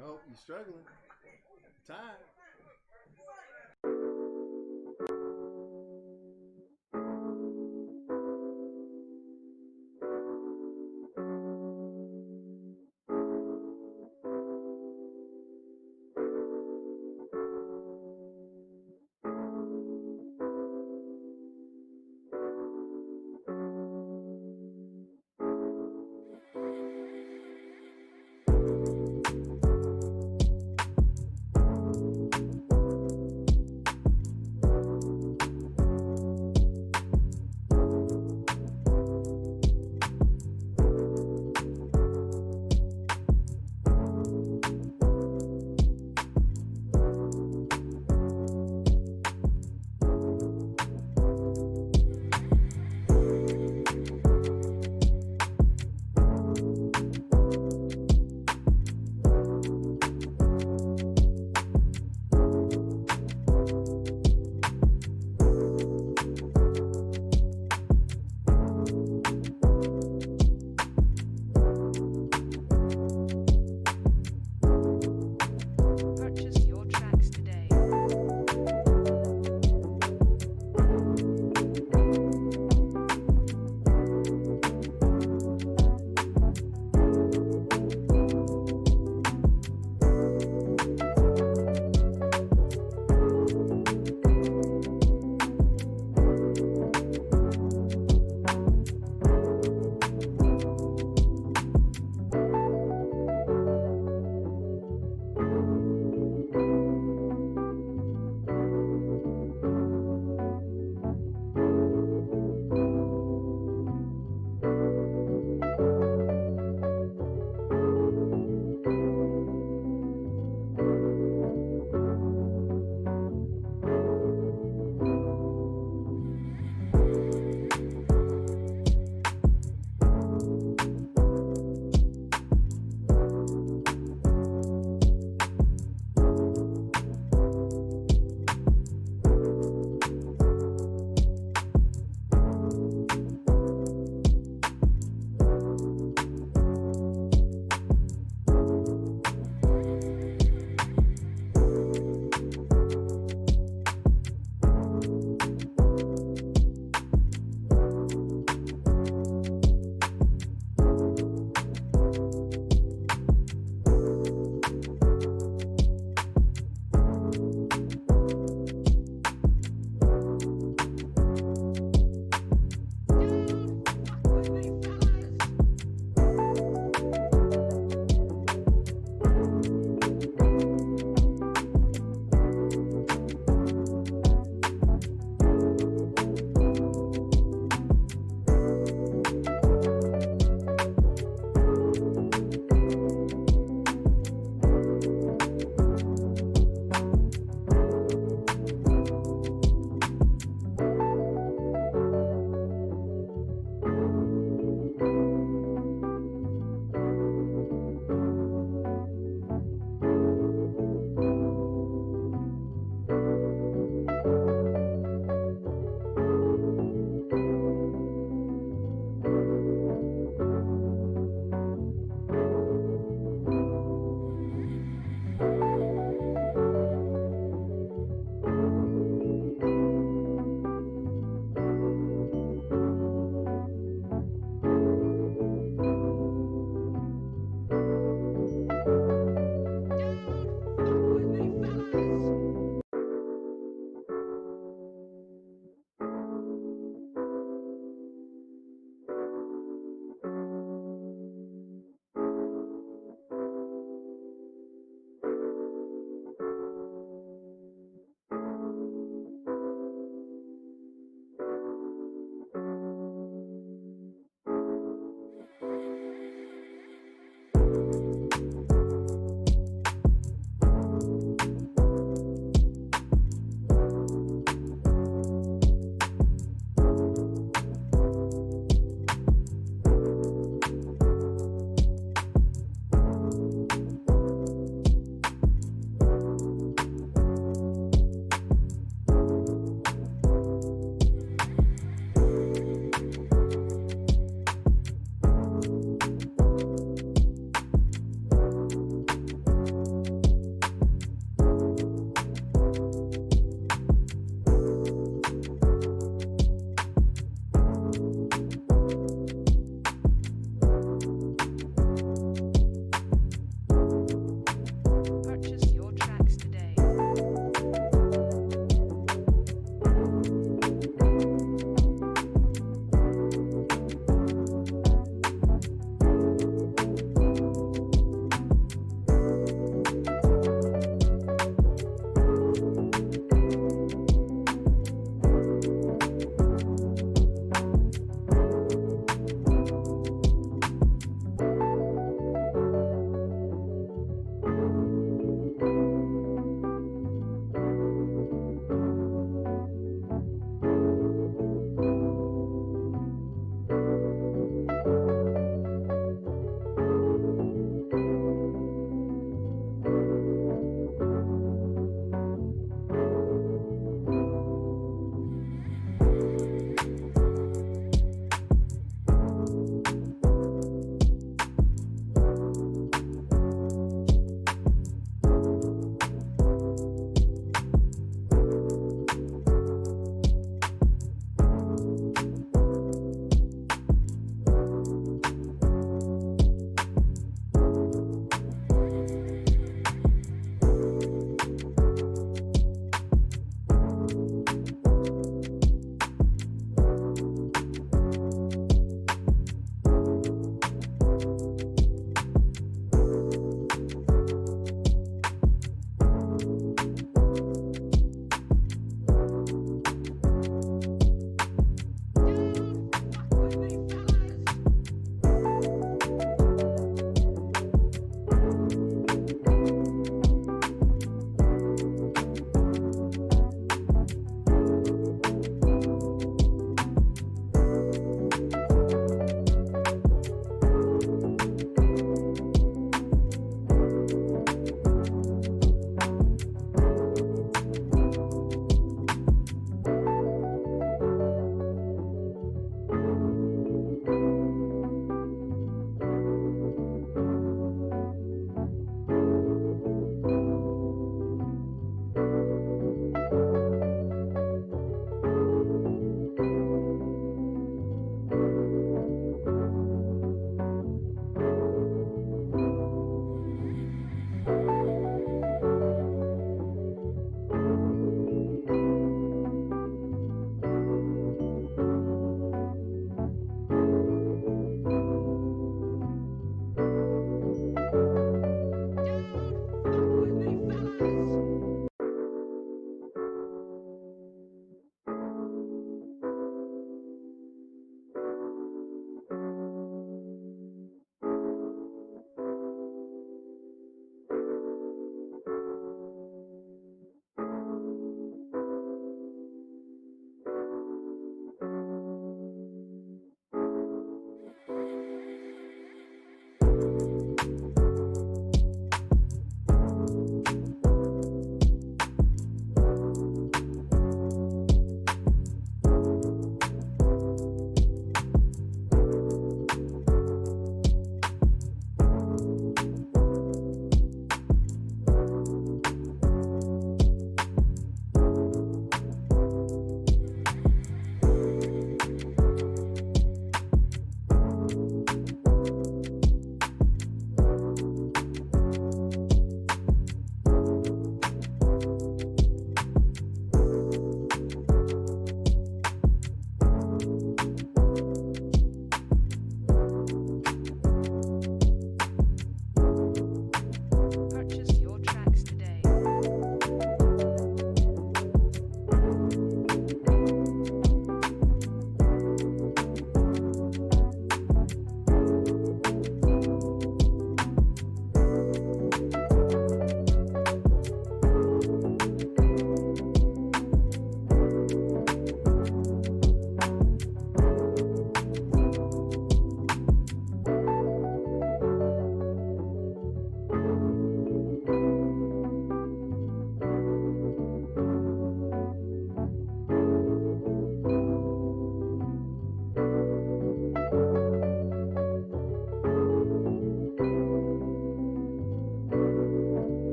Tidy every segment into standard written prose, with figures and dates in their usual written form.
Oh, you're struggling. Time.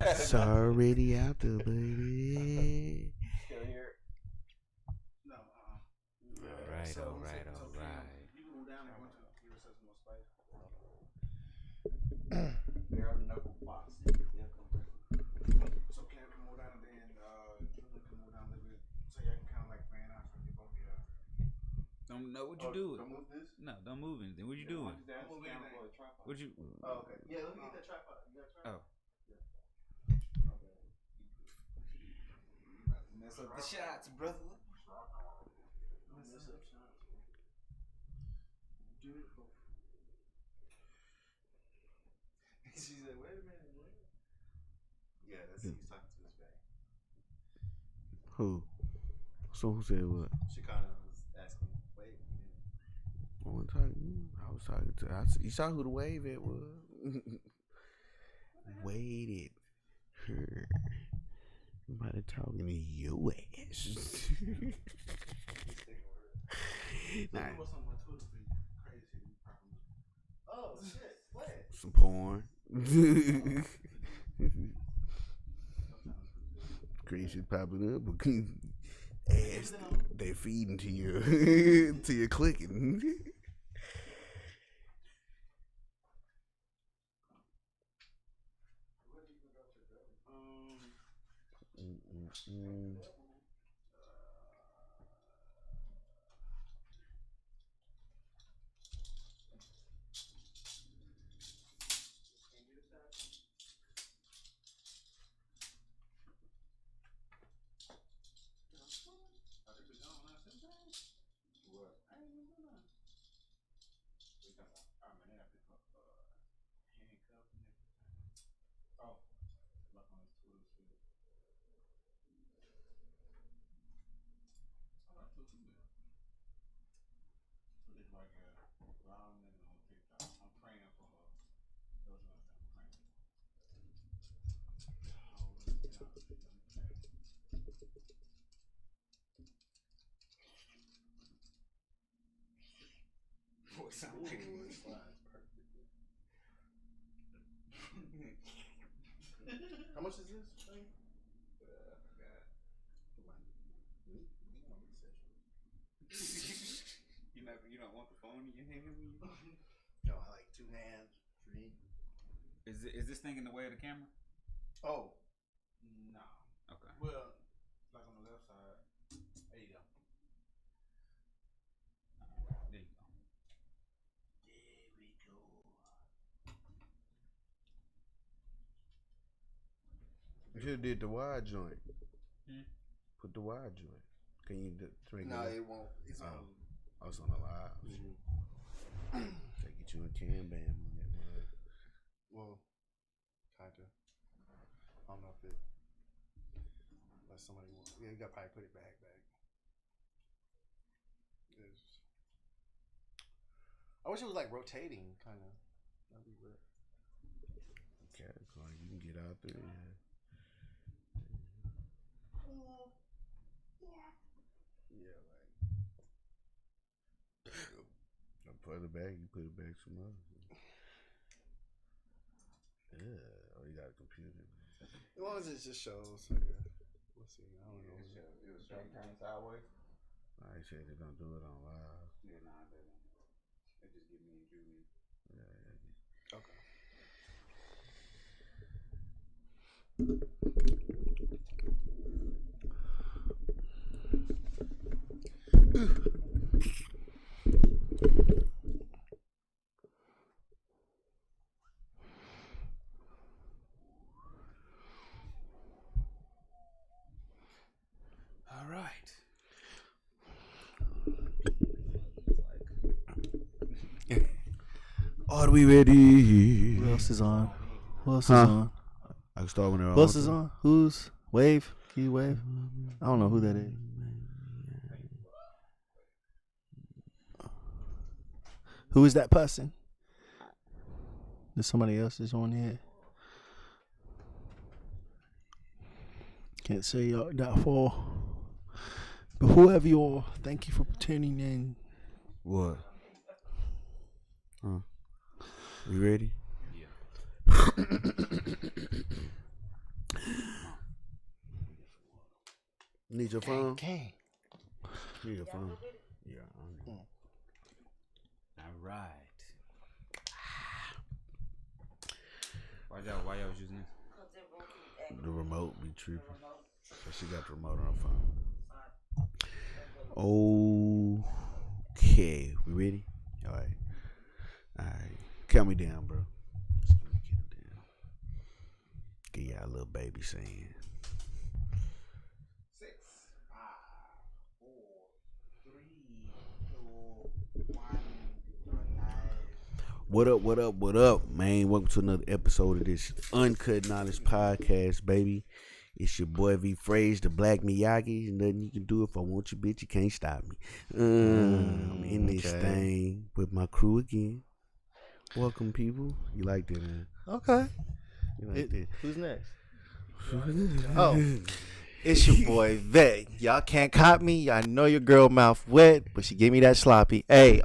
It's already out there, baby. Still here? No, Alright. You can move down and give yourself some more space. They're on the knuckle box. So Cam can move down and then Julian can move down a little bit. So y'all can kind of like fan out so you both get out. Don't know what you doing. Don't move this? No, don't move anything. What you doing? Don't move anything. What you? Oh, okay. Yeah, let me get that tripod. You got a tripod? Oh. Mess up the shots, brother. Mess up shots. Beautiful. She said, wait a minute, what? Yeah, that's he's talking to his back. Who? So who said what? She kind of was asking, wait a minute. I was talking to. You saw who the wave it was. Waited. Her. Somebody talking to your ass. Nah. Oh shit! What? Some porn. Crazy popping up. Ass. They feeding to your to your clicking. How much is this? You don't want the phone in your hand? No, I like 2 hands, 3. Is this thing in the way of the camera? Oh, no. Okay. Well, like on the left side. There you go. There you go. There we go. You should have did the wide joint. Hmm? Put the wide joint. Can you drink No, it? it won't. It's on. I was on the live. They get you a can bam on that one. Well, kind of. I don't know if it. Unless somebody wants. Yeah, you got to probably put it back. I wish it was like rotating, kind of. That'd be weird. Okay, you can get out there. Yeah. Put it back, you put it back some more. Yeah, oh, you got a computer. As long as it just shows, okay. We'll see. I don't know. It was turn sideways. I said they don't do it on live. Yeah, nah, they don't. They just give me and Julian. Yeah. Okay. All right. Are we ready? Who else is on? Who else is on? I can start when they're on. Who else is on? Who's? Wave? Key Wave? I don't know who that is. Who is that person? There's somebody else is on here. Can't say that for. But whoever you are, thank you for tuning in. What? Huh? You ready? Yeah. Need your phone? Gang. Need your phone? Yeah. All right. Why y'all was using this? The remote be tripping. So she got the remote on her phone. Okay. We ready? All right. Count me down, bro. Just give me a countdown. Give y'all a little baby saying. 6, 5, 4, 3, 2, 1. What up, man? Welcome to another episode of this Uncut Knowledge Podcast, baby. It's your boy V Phrase, the Black Miyagi. Nothing you can do. If I want you, bitch, you can't stop me. I'm in this thing with my crew again. Welcome, people. You like that, man? Okay. You like that? Who's next? It's your boy Vet. Y'all can't cop me. Y'all know your girl mouth wet, but she gave me that sloppy. Hey,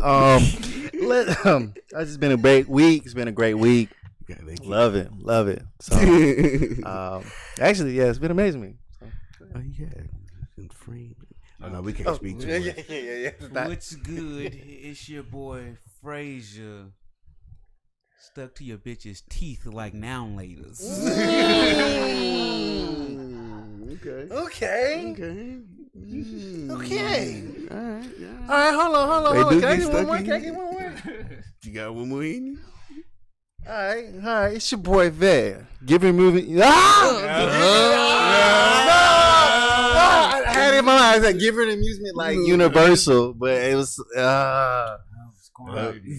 it's been a great week. It's been a great week. Love it. So, actually, yeah, it's been amazing. So, Oh yeah, and free. Oh no, we can't speak too much. Yeah. What's good? It's your boy Frazier. Stuck to your bitch's teeth like noun laters. Okay. All Alright. right, hold on. They do Can I get get one stuck more? in Can I you. get one more? You got one more in you? All right. It's your boy Vet. Give him moving. I had it in my mind. I said, give her an amusement like Universal, but it was.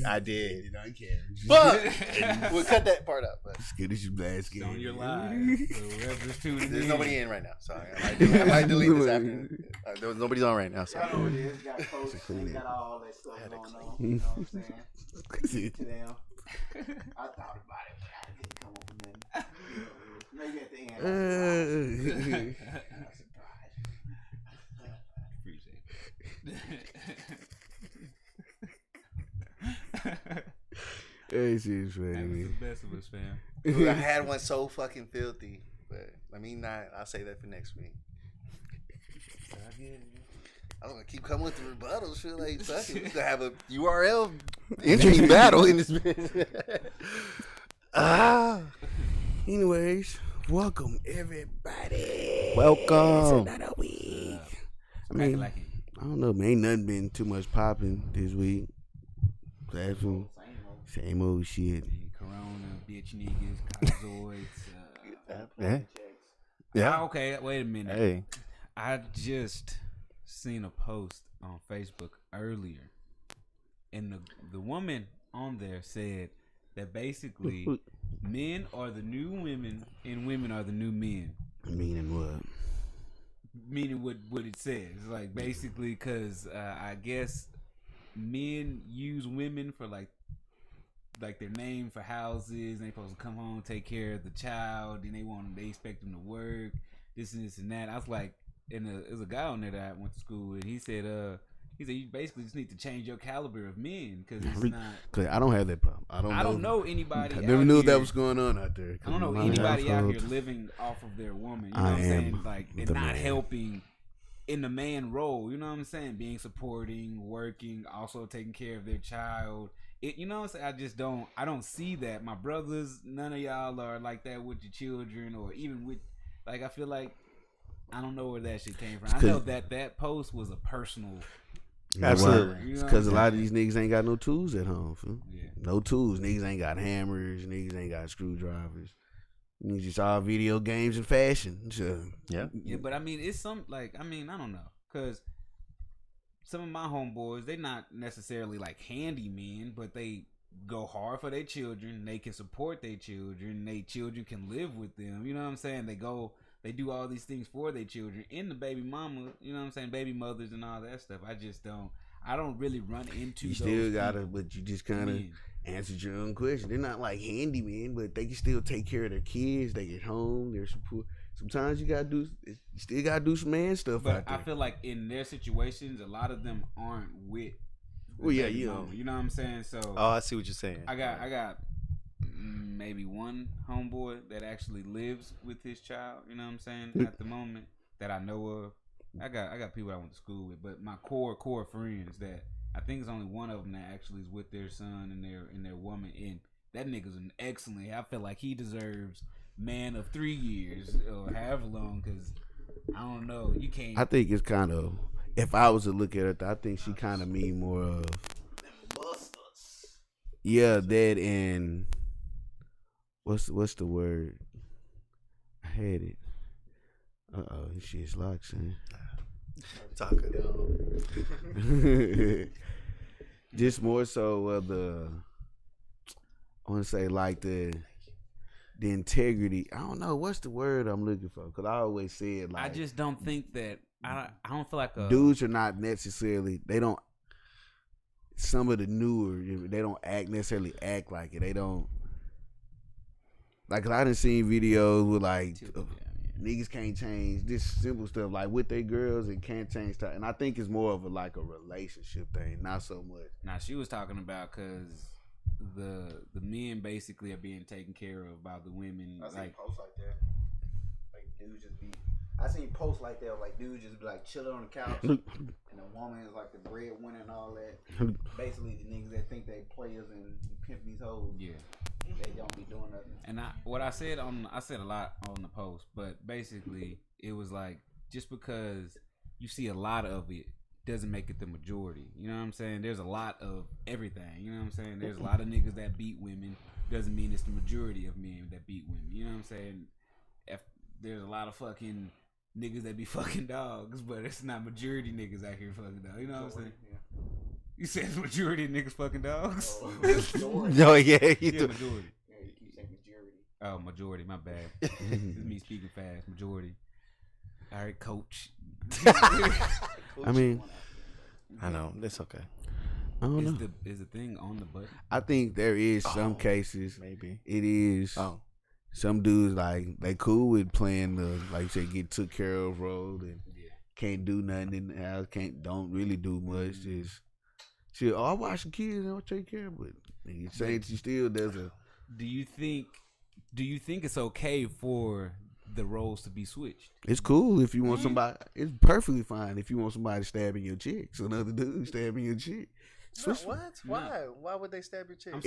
I did. But we'll cut that part out. But As good as you blast It's on your live. there's nobody in right now, so I might delete this after. Nobody's on right now, so. I know what it is. Got coach, got all that stuff going on. You know what I'm saying? Damn. I thought about it, but I didn't come up with nothing. Maybe at the end. I'm surprised. Appreciate Hey, she's it. funny, That was man. the best of us, fam. Dude, I had one so fucking filthy, but I'll say that for next week. I'm gonna keep coming with the rebuttals. Feel like fuck it. We gonna have a URL entry battle in this bitch. Anyways, welcome everybody. Welcome. It's another week. I Crack it mean, like it. I don't know, man. Ain't nothing been too much popping this week. Same old shit. Corona, bitch niggas, Kazoids. Yeah. Okay, wait a minute. Hey. I just seen a post on Facebook earlier, and the woman on there said that basically men are the new women and women are the new men. Meaning what? Meaning what it says, like basically, because I guess men use women for like their name for houses. They supposed to come home, take care of the child, and they expect them to work, this and this and that. I was like, there's a guy on there that I went to school with. He said you basically just need to change your caliber of men because it's not. Cause I don't have that problem. I don't know anybody. I never out knew here, that was going on out there. I don't know anybody out here living off of their woman. You know what I'm saying? Like, and not helping in the man role. You know what I'm saying? Being supporting, working, also taking care of their child. You know what I'm saying? I don't see that. My brothers, none of y'all are like that with your children, or even with, like, I feel like, I don't know where that shit came from. I know that post was a personal. Absolutely. You know Because a what I'm lot of these niggas ain't got no tools at home, fool. Yeah. No tools. Niggas ain't got hammers. Niggas ain't got screwdrivers. Niggas just all video games and fashion. So, Yeah. Yeah, but I mean, it's I don't know. Because some of my homeboys, they not necessarily like handymen, but they go hard for their children. They can support their children. Their children can live with them. You know what I'm saying? They do all these things for their children and the baby mama, you know what I'm saying, baby mothers and all that stuff. I don't really run into you those still gotta, people. but you just kind of answered your own question. They're not like handymen, but they can still take care of their kids. They get home, they're support. Sometimes you still gotta do some man stuff But out there. I feel like in their situations, a lot of them aren't with Well, yeah, baby you know. mama, you know what I'm saying? So Oh, I see what you're saying. I got maybe one homeboy that actually lives with his child. You know what I'm saying? At the moment that I know of, I got people I went to school with, but my core friends that I think it's only one of them that actually is with their son and their woman. And that nigga's an excellent. I feel like he deserves man of 3 years or however long, because I don't know. You can't. I think it's kind of. If I was to look at it, I think she kind of mean more of. Yeah, that and what's the word? I had it. This shit's locked, son. Talk it. Just more so of the. I want to say like the integrity. I don't know what's the word I'm looking for, because I always said like. I just don't think that. I don't feel like dudes are not necessarily. They don't. Some of the newer, they don't necessarily act like it. They don't. Like, I done seen videos with like niggas can't change this simple stuff, like with their girls and can't change time. And I think it's more of a like a relationship thing, not so much. Now she was talking about because the men basically are being taken care of by the women. I seen posts like that. Like dudes just be. I seen posts like that, like dudes just be like chilling on the couch, and the woman is like the breadwinner and all that. Basically, the niggas that think they players and pimp these hoes. Yeah, they don't be doing nothing. And I said a lot on the post, but basically it was like just because you see a lot of it doesn't make it the majority. You know what I'm saying? There's a lot of everything. You know what I'm saying? There's a lot of niggas that beat women. Doesn't mean it's the majority of men that beat women. You know what I'm saying? If there's a lot of fucking niggas that be fucking dogs, but it's not majority niggas out here fucking dogs. You know what I'm saying? Yeah. You said majority of niggas fucking dogs? No, yeah, you do. Majority. Yeah, you keep saying majority. Oh, majority. My bad. This is me speaking fast. Majority. All right, coach. I mean, I know. That's okay. I don't know. Is the thing on the button? I think there is some cases. Maybe. It is. Oh. Some dudes like they cool with playing the like you say get took care of role and can't do nothing in the house, don't really do much. Just shit. I watch the kids and I'll take care of it. You saying she still does a. Do you think it's okay for the roles to be switched? It's cool if you want somebody. It's perfectly fine if you want somebody stabbing your chick. So another dude stabbing your chick. No, what? Why? Why would they stab your chick? I'm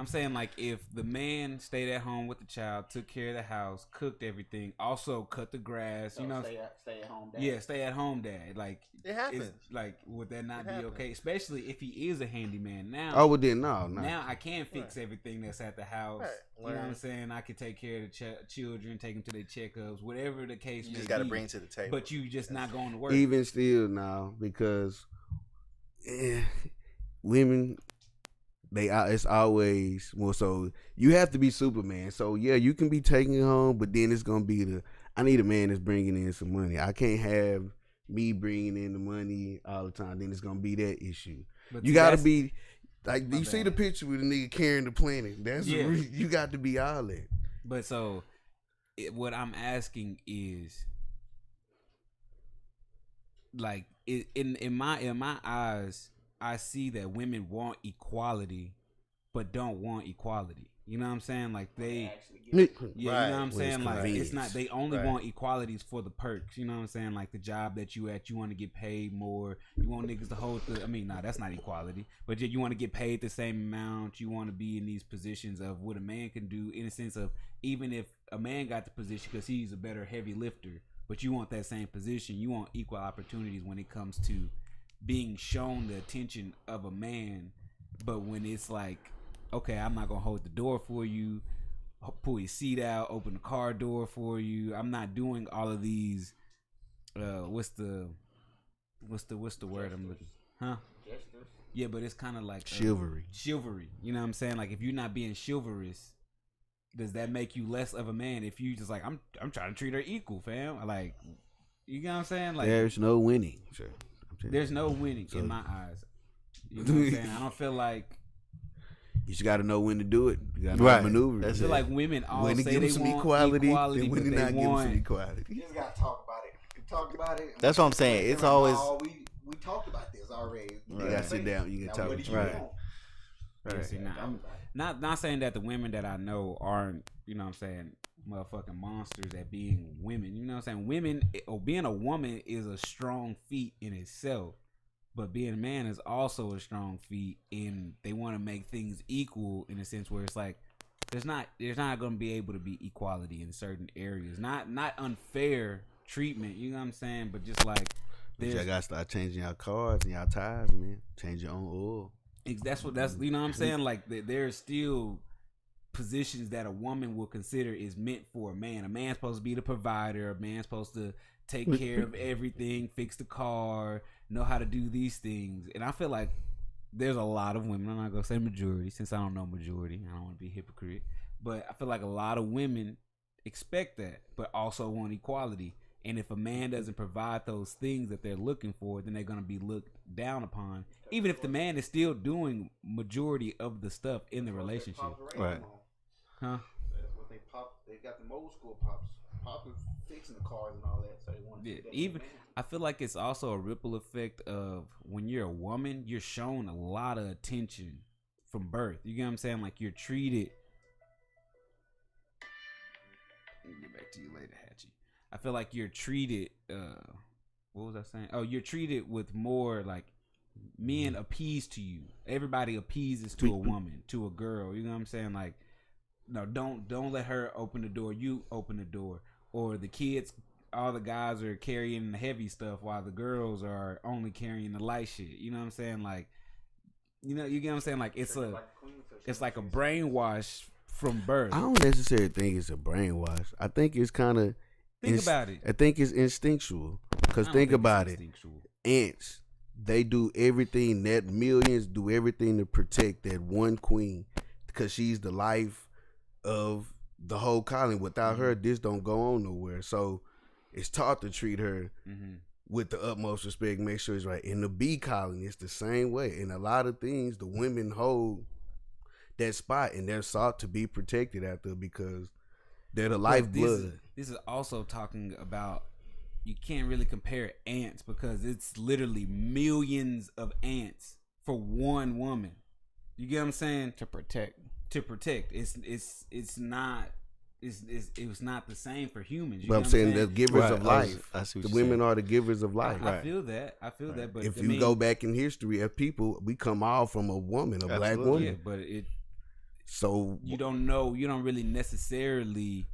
saying like if the man stayed at home with the child, took care of the house, cooked everything, also cut the grass, so you know, stay at home dad. Yeah, stay at home dad. Like it happens. Like would that not be okay? Especially if he is a handyman now. Oh, well then no. Now I can fix everything that's at the house. Right. You know what I'm saying? I can take care of the children, take them to their checkups, whatever the case may be. You just got to bring it to the table. But you just not going to work. Even still now because. Women, it's always more so. You have to be Superman. So yeah, you can be taking it home, but then it's gonna be I need a man that's bringing in some money. I can't have me bringing in the money all the time. Then it's gonna be that issue. But you gotta be like you see the picture with a nigga carrying the planet. That's you got to be all that. But so, what I'm asking is. Like in my eyes, I see that women want equality, but don't want equality. You know what I'm saying? Like they, you know what I'm saying? Like it's not. They only want equalities for the perks. You know what I'm saying? Like the job that you at, you want to get paid more. You want niggas to hold the. I mean, nah, that's not equality. But you want to get paid the same amount. You want to be in these positions of what a man can do. In a sense of even if a man got the position because he's a better heavy lifter. But you want that same position. You want equal opportunities when it comes to being shown the attention of a man. But when it's like, okay, I'm not going to hold the door for you, pull your seat out, open the car door for you. I'm not doing all of these, what's the word I'm looking, huh? Gestures. Yeah, but it's kind of like chivalry. Chivalry. You know what I'm saying? Like if you're not being chivalrous, does that make you less of a man if you just like I'm trying to treat her equal, fam? Like, you know what I'm saying? Like, there's no winning. Sure. There's no winning in my eyes. You know what I'm saying? I don't feel like you just got to know when to do it. You got to know how to maneuver. I feel like women all when say give they some want equality, and when they not give some equality. You just got to talk about it. You talk about it. That's what I'm saying. It's always we talked about this already. You got to sit down. You can talk. Yes, and I'm not saying that the women that I know aren't, you know what I'm saying, motherfucking monsters at being women. You know what I'm saying? Women, or being a woman is a strong feat in itself. But being a man is also a strong feat, and they want to make things equal in a sense where it's like there's not going to be able to be equality in certain areas. Not unfair treatment, you know what I'm saying? But just like y'all gotta start changing y'all cars and y'all tires, man. Change your own oil. That's you know what I'm saying? Like there's still positions that a woman will consider is meant for a man. A man's supposed to be the provider. A man's supposed to take care of everything, fix the car, know how to do these things. And I feel like there's a lot of women, I'm not going to say majority since I don't know majority. I don't want to be a hypocrite. But I feel like a lot of women expect that, but also want equality. And if a man doesn't provide those things that they're looking for, then they're going to be looked down upon. Even if the man is still doing majority of the stuff in the relationship. Right. Huh? That's what they pop. They got the old school pops. Pops was fixing the cars and all that, so they want to. Even I feel like it's also a ripple effect of when you're a woman, you're shown a lot of attention from birth. You get what I'm saying? Like you're treated. Let me get back to you later, Hatchie. I feel like you're treated. What was I saying? Oh, you're treated with more like men appease to you. Everybody appeases to a woman, to a girl. You know what I'm saying? Like, no, don't let her open the door. You open the door. Or the kids, all the guys are carrying the heavy stuff while the girls are only carrying the light shit. You know what I'm saying? Like, you get what I'm saying? Like it's like a brainwash from birth. I don't necessarily think it's a brainwash. I think it's kind of about it. I think it's instinctual. Because think about it. Ants, they do everything, that millions do everything to protect that one queen because she's the life of the whole colony. Without her, this don't go on nowhere. So it's taught to treat her with the utmost respect, make sure it's right. In the bee colony, it's the same way. In a lot of things, the women hold that spot and they're sought to be protected after because they're the lifeblood. This is also talking about, you can't really compare ants because it's literally millions of ants for one woman. You get what I'm saying? To protect. It's not the same for humans. But I'm saying the givers of life. I see what the you're women saying. are the givers of life. I feel that. But if you go back in history as people, we come all from a woman, a black woman. Yeah, but so you don't know. You don't really necessarily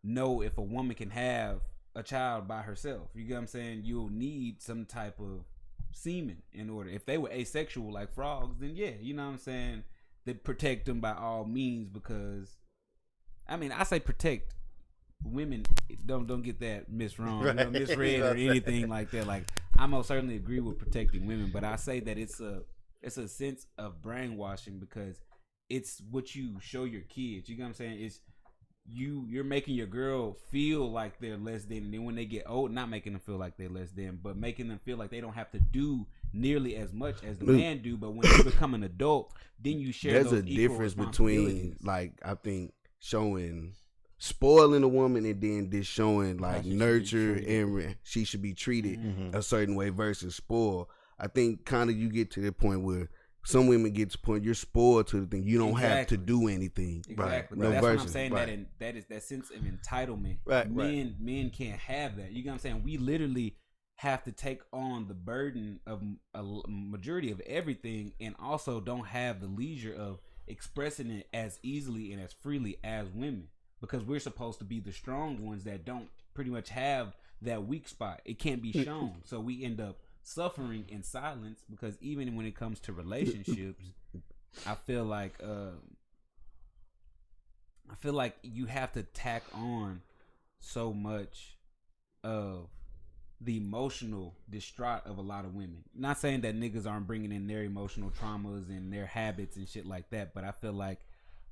know if a woman can have a child by herself. You get what I'm saying? You'll need some type of semen in order. If they were asexual like frogs, then yeah, you know what I'm saying? They protect them by all means because, I mean, I say protect women. Don't get that Right. misread or anything like that. Like I most certainly agree with protecting women, but I say that it's a sense of brainwashing because it's what you show your kids. You get what I'm saying? It's you're making your girl feel like they're less than, and then when they get old, not making them feel like they're less than, but making them feel like they don't have to do nearly as much as the man do. But when you become an adult, then you share. There's a difference between, like, I think showing spoiling a woman and then just showing like nurture and she should be treated a certain way versus spoil. I think kind of you get to the point where some women get to the point you're spoiled to the thing. You don't have to do anything. Exactly. No That's version. what I'm saying. That is that sense of entitlement. Right. Men can't have that. You know what I'm saying? We literally have to take on the burden of a majority of everything, and also don't have the leisure of expressing it as easily and as freely as women, because we're supposed to be the strong ones that don't pretty much have that weak spot. It can't be shown, so we end up suffering in silence. Because even when it comes to relationships, I feel like you have to tack on so much of the emotional distraught of a lot of women. Not saying that niggas aren't bringing in their emotional traumas and their habits and shit like that, but I feel like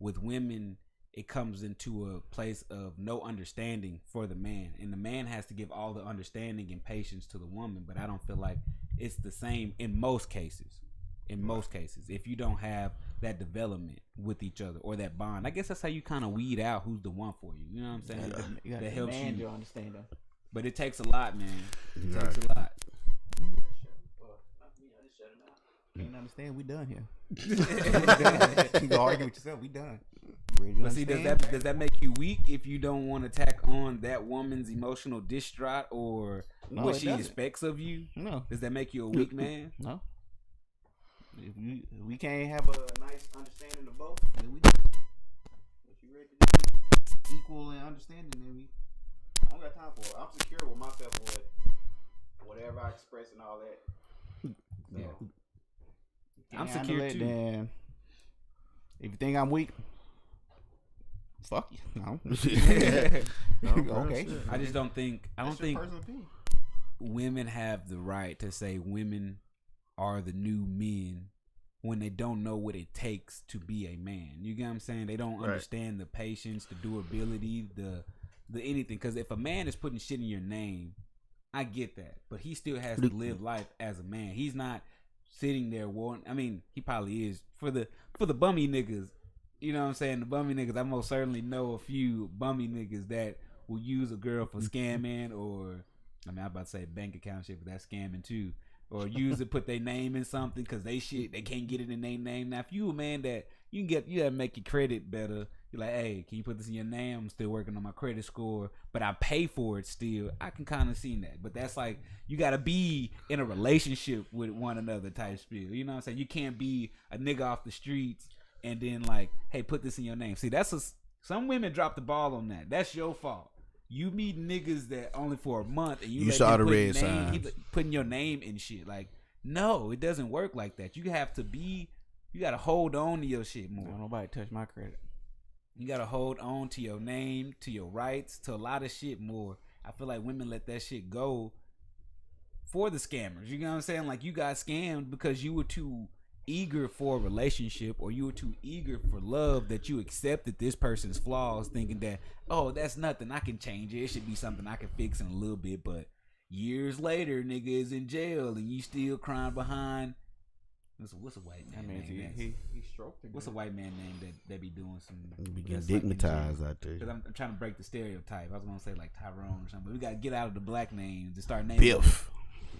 with women, it comes into a place of no understanding for the man, and the man has to give all the understanding and patience to the woman. But I don't feel like it's the same in most cases. If you don't have that development with each other or that bond, I guess that's how you kind of weed out who's the one for you. You know what I'm saying? That helps you. Your understanding. But it takes a lot, man. It takes a lot. Can't understand. We done here. You go argue with yourself. We done. But see, does that make you weak if you don't want to tack on that woman's emotional distraught or what she expects of you? No. Does that make you a weak man? No. If we can't have a nice understanding of both, then we. If you ready to be equal and understanding, then I don't got time for it. I'm secure with myself with whatever I express and all that. So, yeah. I'm secure too. Then if you think I'm weak, fuck you. No. Okay. I just don't think. I don't think women have the right to say women are the new men when they don't know what it takes to be a man. You get what I'm saying? They don't understand the patience, the durability, the anything. Because if a man is putting shit in your name, I get that, but he still has to live life as a man. He's not sitting there wanting. I mean, he probably is for the bummy niggas. You know what I'm saying? The bummy niggas. I most certainly know a few bummy niggas that will use a girl for scamming, or I mean, I'm about to say bank account shit, but that's scamming too. Or use it, put their name in something because they can't get it in their name. Now, if you a man that you gotta make your credit better. You're like, hey, can you put this in your name? I'm still working on my credit score, but I pay for it still. I can kind of see that, but that's like you gotta be in a relationship with one another type spiel. You know what I'm saying? You can't be a nigga off the streets and then like, hey, put this in your name. See, some women drop the ball on that. That's your fault. You meet niggas that only for a month and you saw the red signs. Keep putting your name in shit. Like, no, it doesn't work like that. You gotta hold on to your shit more. Don't nobody touch my credit. You gotta hold on to your name, to your rights, to a lot of shit more. I feel like women let that shit go for the scammers. You know what I'm saying? Like, you got scammed because you were too eager for a relationship, or you were too eager for love, that you accepted this person's flaws, thinking that, oh, that's nothing, I can change it. It should be something I can fix in a little bit. But years later, nigga is in jail and you still crying behind. What's a white man name? He stroked it. What's a white man name that be doing some? Be getting digmatized out there. Because I'm trying to break the stereotype. I was gonna say like Tyrone or something, but we gotta get out of the black names and start naming. Biff.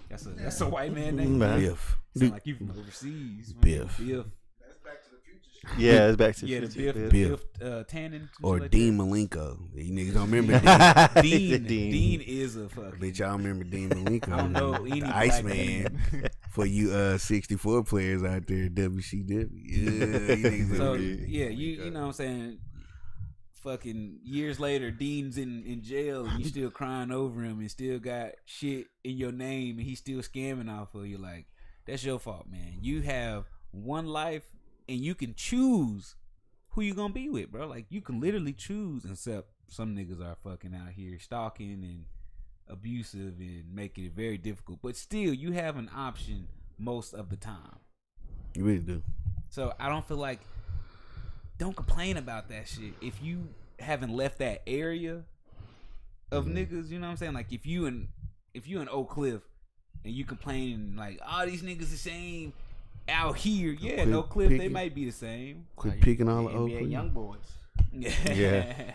That's a white man name. Biff. Sound like you from overseas. Biff. That's Back to the Future shit. Yeah, it's Back to the Yeah, Future. the Biff. Tannen. Or like Dean Malenko. You niggas don't remember Dean. Dean is a fucking. Bitch, y'all remember Dean Malenko. I don't know any the black Iceman. For you 64 players out there, WCW. Yeah, you niggas So, remember. yeah, you know what I'm saying? Fucking years later, Dean's in jail and you still crying over him and still got shit in your name and he's still scamming off of you. Like, that's your fault, man. You have one life and you can choose who you gonna be with, bro. Like, you can literally choose, except some niggas are fucking out here stalking and abusive and making it very difficult. But still, you have an option most of the time. You really do. So I don't feel like, don't complain about that shit if you haven't left that area of niggas. You know what I'm saying? Like, if you in Oak Cliff and you complaining like, oh, these niggas the same out here. Yeah, in Oak Cliff they might be the same. Quit picking all the Oak NBA Cliff. young boys. Yeah.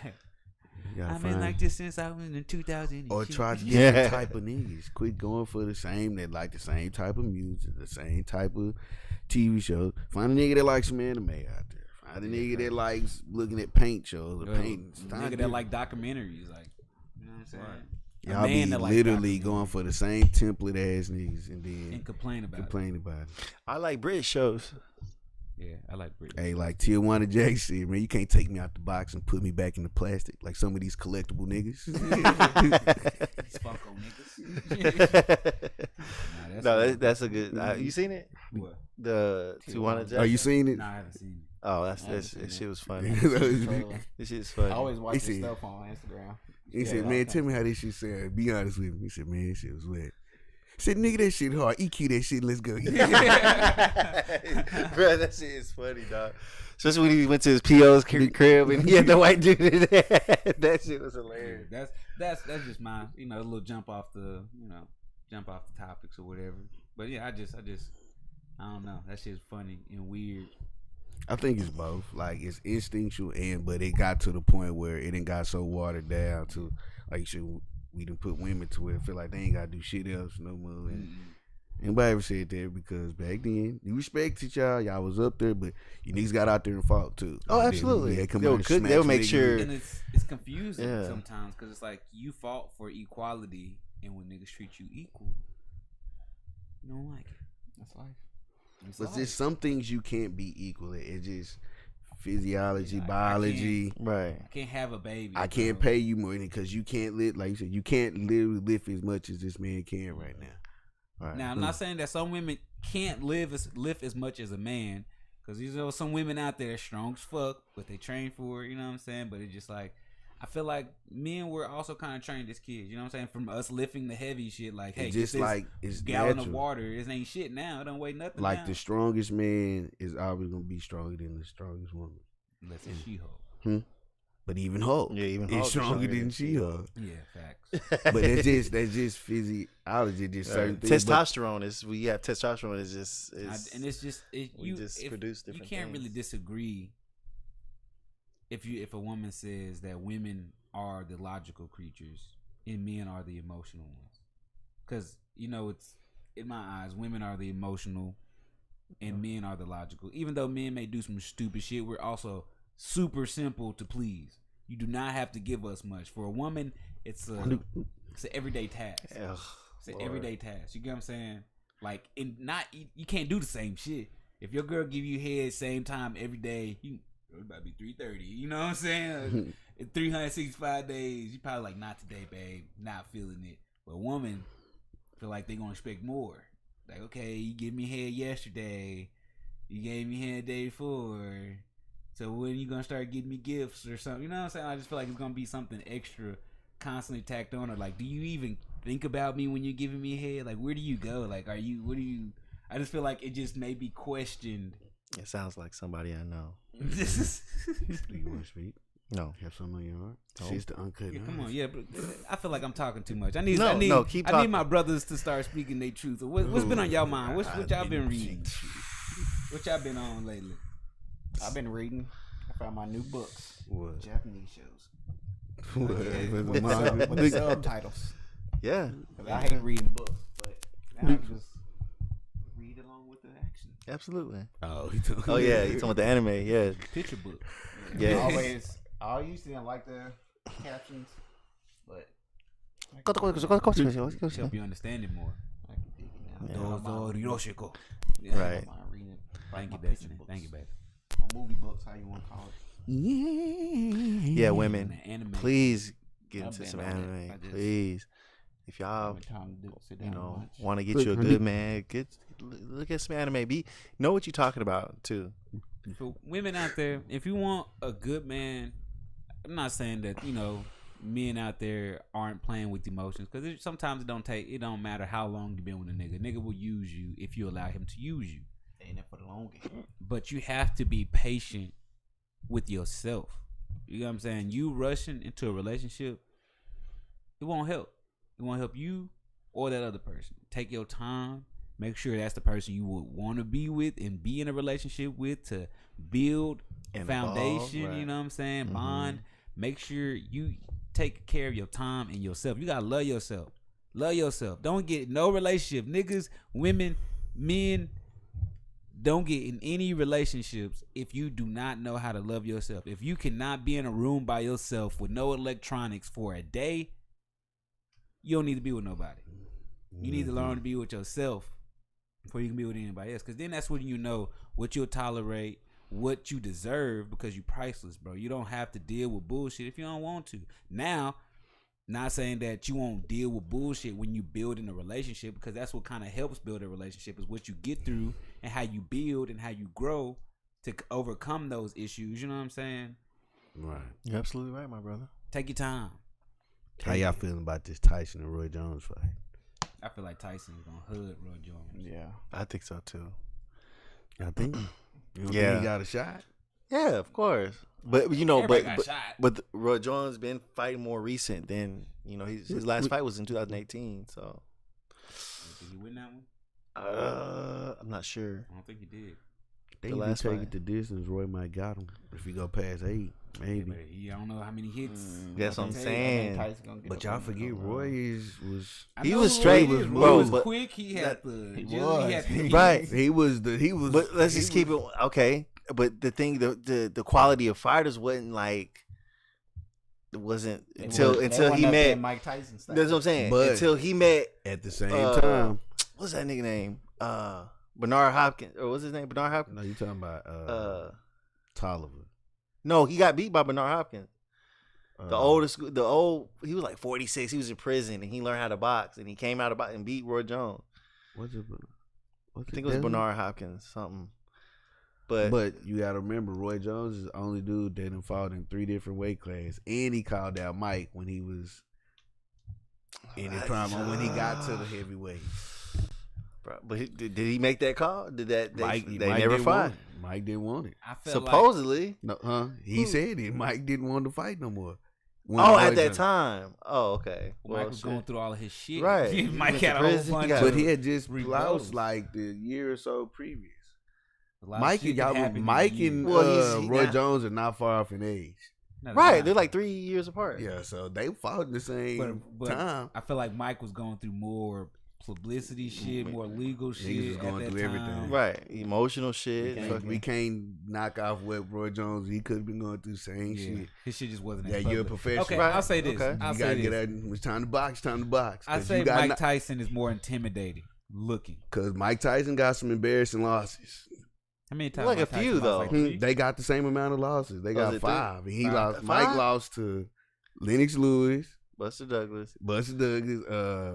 I've been like this since I was in 2000. Or try different type of niggas. Quit going for the same, that like the same type of music, the same type of TV shows. Find a nigga that likes some anime out there. Find a nigga that likes looking at paint shows or painting. Nigga that like documentaries, like, you know what I'm saying? Right. Y'all be literally going for the same template ass niggas and then complain about it. I like British shows. Yeah, I like British. Hey, like Tijuana Jack said, man, you can't take me out the box and put me back in the plastic like some of these collectible niggas. These Funko niggas. No, that's a good. You seen it? What? The Tijuana Jack. Oh, you seen it? No, I haven't seen it. Oh, that shit was funny. He This shit's funny. I always watch He this said- stuff on Instagram. said, man, tell me how this shit sound. Be honest with me. He said, man, this shit was wet. He said, nigga, that shit hard. EQ that shit. Let's go. Bro, that shit is funny, dog. Especially when he went to his PO's crib and he had the white dude in there. That shit was hilarious. That's just my, a little jump off the topics or whatever. But yeah, I don't know. That shit's funny and weird. I think it's both. Like, it's instinctual, but it got to the point where it didn't got so watered down to, like, we done put women to it. Feel like they ain't got to do shit else no more. And Anybody ever said that? Because back then, you respected y'all. Y'all was up there, but you niggas got out there and fought too. Oh, And then absolutely. they come They out would and cook- smash they would make niggas. sure- And it's confusing Yeah. sometimes because it's like you fought for equality, and when niggas treat you equal, you don't like it. That's life. It's But life. there's some things you can't be equal at. It's just physiology, Yeah, I biology. Right. I can't have a baby. I can't bro. pay you money because you can't live, like you said, you can't literally lift as much as this man can right now. Right. Now I'm not saying that some women can't lift as much as a man, because you know some women out there are strong as fuck, but they train for it. You know what I'm saying? But it's just like I feel like men were also kind of trained as kids. You know what I'm saying? From us lifting the heavy shit, like hey, It's get just this like it's gallon natural. of water. It ain't shit now. It don't weigh nothing. Like now. the strongest man is always gonna be stronger than the strongest woman. Unless it's She-Hulk. But even Hulk, Yeah, even is Hulk is stronger stronger than than She-Hulk. Yeah, facts. But that's just physiology, just certain things. But Testosterone is we have testosterone is just And it's just we you just produce you different can't really things. disagree if a woman says that women are the logical creatures and men are the emotional ones, because you know it's in my eyes women are the emotional and men are the logical. Even though men may do some stupid shit, we're also super simple to please. You do not have to give us much. For a woman, it's an everyday task. Ugh, It's an Lord. everyday task. You get what I'm saying? Like, you can't do the same shit. If your girl give you head same time every day, it about to be 3:30. You know what I'm saying? In 365 days, you probably like, not today, babe. Not feeling it. But a woman feel like they gonna expect more. Like, okay, you give me head yesterday. You gave me head the day before. So when you gonna start getting me gifts or something? You know what I'm saying? I just feel like it's gonna be something extra constantly tacked on. Or like, do you even think about me when you're giving me head? Like, where do you go? Like, what do you? I just feel like it just may be questioned. It sounds like somebody I know. do you want to speak? No. Have something on your heart? No. She's the uncut. Yeah, come on, knowledge. yeah, but I feel like I'm talking too much. I need No, keep talking. my brothers to start speaking their truth. What's been on y'all mind? What y'all been reading? What y'all been on lately? I've been reading. I found my new books. What? Japanese shows. What? With the Manga? with the subtitles. Yeah. 'Cause I hate reading books, but now I can just read along with the action. Absolutely. Oh, Oh yeah, you talking about the anime? Yeah. Picture book. Yeah. I used to didn't like the captions, but Help you understand it more. I can dig it now. Yeah. I don't mind- Hiroshiko. I don't Right. mind reading it. Thank you, my picture Destiny. books. Thank you, baby. My movie books, how you want to call it. Yeah, women. And the anime. Please get I've into been some on it. anime. I just- Please. If y'all Every time to sit down you and know watch. want to get Look, you a honey. good man, look at some anime. Know what you're talking about too. For women out there, if you want a good man, I'm not saying that men out there aren't playing with emotions, because sometimes it don't matter how long you've been with a nigga. Nigga will use you if you allow him to use you. They in it for the long game. But you have to be patient with yourself. You know what I'm saying? You rushing into a relationship, it won't help. It won't help you or that other person. Take your time. Make sure that's the person you would want to be with and be in a relationship with, to build And foundation. evolve, right. You know what I'm saying? Mhm. Bond. Make sure you take care of your time and yourself. You gotta love yourself. Love yourself. Don't get no relationship. Niggas, women, men, don't get in any relationships if you do not know how to love yourself. If you cannot be in a room by yourself with no electronics for a day, you don't need to be with nobody. You need to learn to be with yourself before you can be with anybody else. Because then that's when you know what you'll tolerate, what you deserve, because you priceless, bro. You don't have to deal with bullshit if you don't want to. Now, not saying that you won't deal with bullshit when you build in a relationship, because that's what kind of helps build a relationship, is what you get through and how you build and how you grow to overcome those issues. You know what I'm saying? Right. You're absolutely right, my brother. Take your time. How y'all feeling about this Tyson and Roy Jones fight? I feel like Tyson's gonna hood Roy Jones. Yeah. I think so too. I think. You don't Yeah. think he got a shot? Yeah, of course. But Everybody got shot. but Roy Jones been fighting more recent than his last fight was in 2018. So Did he win that one? I'm not sure. I don't think he did. They The even last take fight. it to distance. Roy might got him if he go past 8, maybe. I don't know how many hits. That's what I'm saying. But y'all forget Roy was I He know was Roy straight, is. bro, Roy was but quick. He had the he agility, was. He had the Right. he was. But let's just keep it okay. But the thing, the quality of fighters wasn't like. It wasn't until he met Mike Tyson style. That's what I'm saying. But- until he met at the same uh, time. what's that nigga name? Bernard Hopkins, or what's his name? Bernard Hopkins. No, you talking about Tolliver. No, he got beat by Bernard Hopkins. The Uh, oldest, he was like 46. He was in prison and he learned how to box and he came out of box and beat Roy Jones. What's it? I think it was Bernard Hopkins, something. But you gotta remember, Roy Jones is the only dude that done fought in 3 different weight classes, and he called out Mike when he was in his prime, or when he got to the heavyweight. did he make that call? Did that Mike never didn't fought? want it. Mike didn't want it. I felt Supposedly. No, he said it. Mike didn't want to fight no more. At that time. Oh, okay. Mike was going through all of his shit. Right. Mike He had a went to whole prison, bunch he got- But of he had just rebutals. lost like the year or so previous. a lot of Mike shit and that happened in Mike the year. and Well, he's Roy not- Jones are not far off in age. No, Right. not. They're like 3 years apart. Yeah, so they fought in the same But time. I feel like Mike was going through more publicity shit, more legal shit. was at going that through everything. time. Right. Emotional shit. We can't knock off what Roy Jones. He could have been going through the same Yeah, shit. his shit just wasn't. Yeah, as you're a public. professional. Okay, Right. I'll say this. Okay. I'll You say gotta this. get out. It's time to box. Time to box. I say Mike Tyson is more intimidating looking. Because Mike Tyson got some embarrassing losses. How many times? Like a Mike Tyson few, lost? though. Like 3? They got the same amount of losses. They got it 5. And he Five. lost. 5? Mike lost to Lennox Lewis, Buster Douglas. Buster Douglas,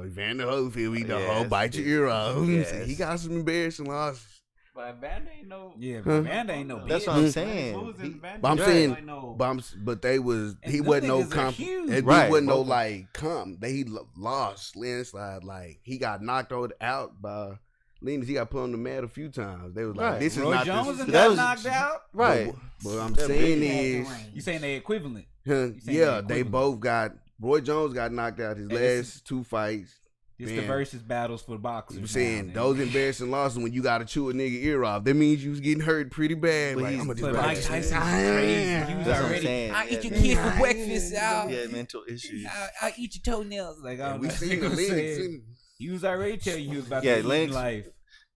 Evander Holyfield. He the Yes, whole bite your ear off. yes. He got some embarrassing losses. But Van ain't no. Yeah, Huh? Van ain't no. That's bitch. what I'm saying. But I'm Right. saying, Like no. but they was And he them wasn't no niggas are huge. He Right. wasn't no Both. like He lost landslide. Like he got knocked out by Lennox. He got put on the mat a few times. They was like, Right. "This is Roy not Jones this." and That got was- knocked out. Right. But I'm That saying big is, had the ring. You saying they equivalent? yeah, saying they equivalent. both got. Roy Jones got knocked out his And this last 2 fights. It's Man. the versus battles for boxers. I'm saying now, those embarrassing losses when you got to chew a nigga ear off. That means you was getting hurt pretty bad. But Like, he's- I'm gonna But just Mike bite Tyson's your- crazy. He was That's what I'm already. saying. I Yeah, eat your man. kid for breakfast, out. Yeah, mental issues. I eat your toenails. Like I And don't we know. seen You the know what I'm Lennox. saying? He was already telling you he was about Yeah, to eat Lennox- life.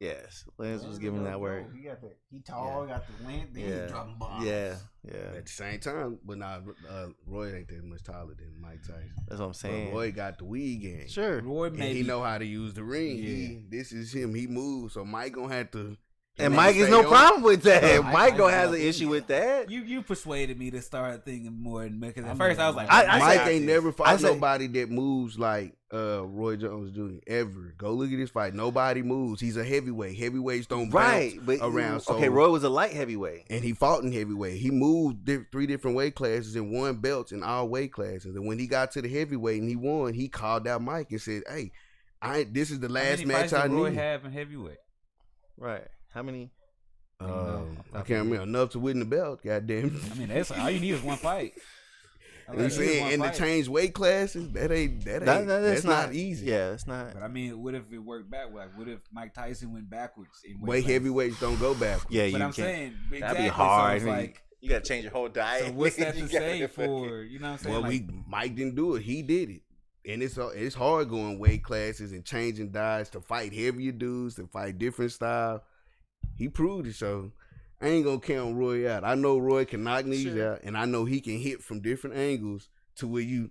Yes. Lance was giving that word. He got the. He tall. Got the length. Then Yeah. he dropping bombs. Yeah. At the same time, but nah, Roy ain't that much taller than Mike Tyson. That's what I'm But saying. Roy got the weed game. Sure. Roy And maybe. he know how to use the ring. Yeah. This is him. He moves. So Mike gonna have to. And Mike has no problem with that. Mike- Mike don't Mike have got an the- issue with that. You persuaded me to start thinking more because at I first mean, I was like, I Mike say- ain't never I fought say- nobody that moves like Roy Jones Jr. ever. Go look at this fight. Nobody moves. He's a heavyweight. Heavyweights don't Right. bounce But around. So, okay, Roy was a light heavyweight. and he fought in heavyweight. He moved 3 different weight classes and won belts in all weight classes. And when he got to the heavyweight and he won, he called out Mike and said, "Hey, this is the how last many match fights I did Roy need." have in heavyweight? Right. How many? I can't remember enough to win the belt. Goddamn. I mean, that's all you need is one fight. You know what I'm saying? And to change weight classes, that's not easy. Yeah, it's not. But I mean, what if it worked back? Like, what if Mike Tyson went backwards in Weight classes? heavyweights don't go backwards. Yeah, But you I'm can't. saying exactly, That'd be hard. So it's like, You got to change your whole diet. so what's that You to gotta say fucking- for? You know what I'm saying? Well, Like, Mike didn't do it. He did it, and it's hard going weight classes and changing diets to fight heavier dudes to fight different style. He proved it. So I ain't gonna count Roy out. I know Roy can knock knees out, and I know he can hit from different angles to where you.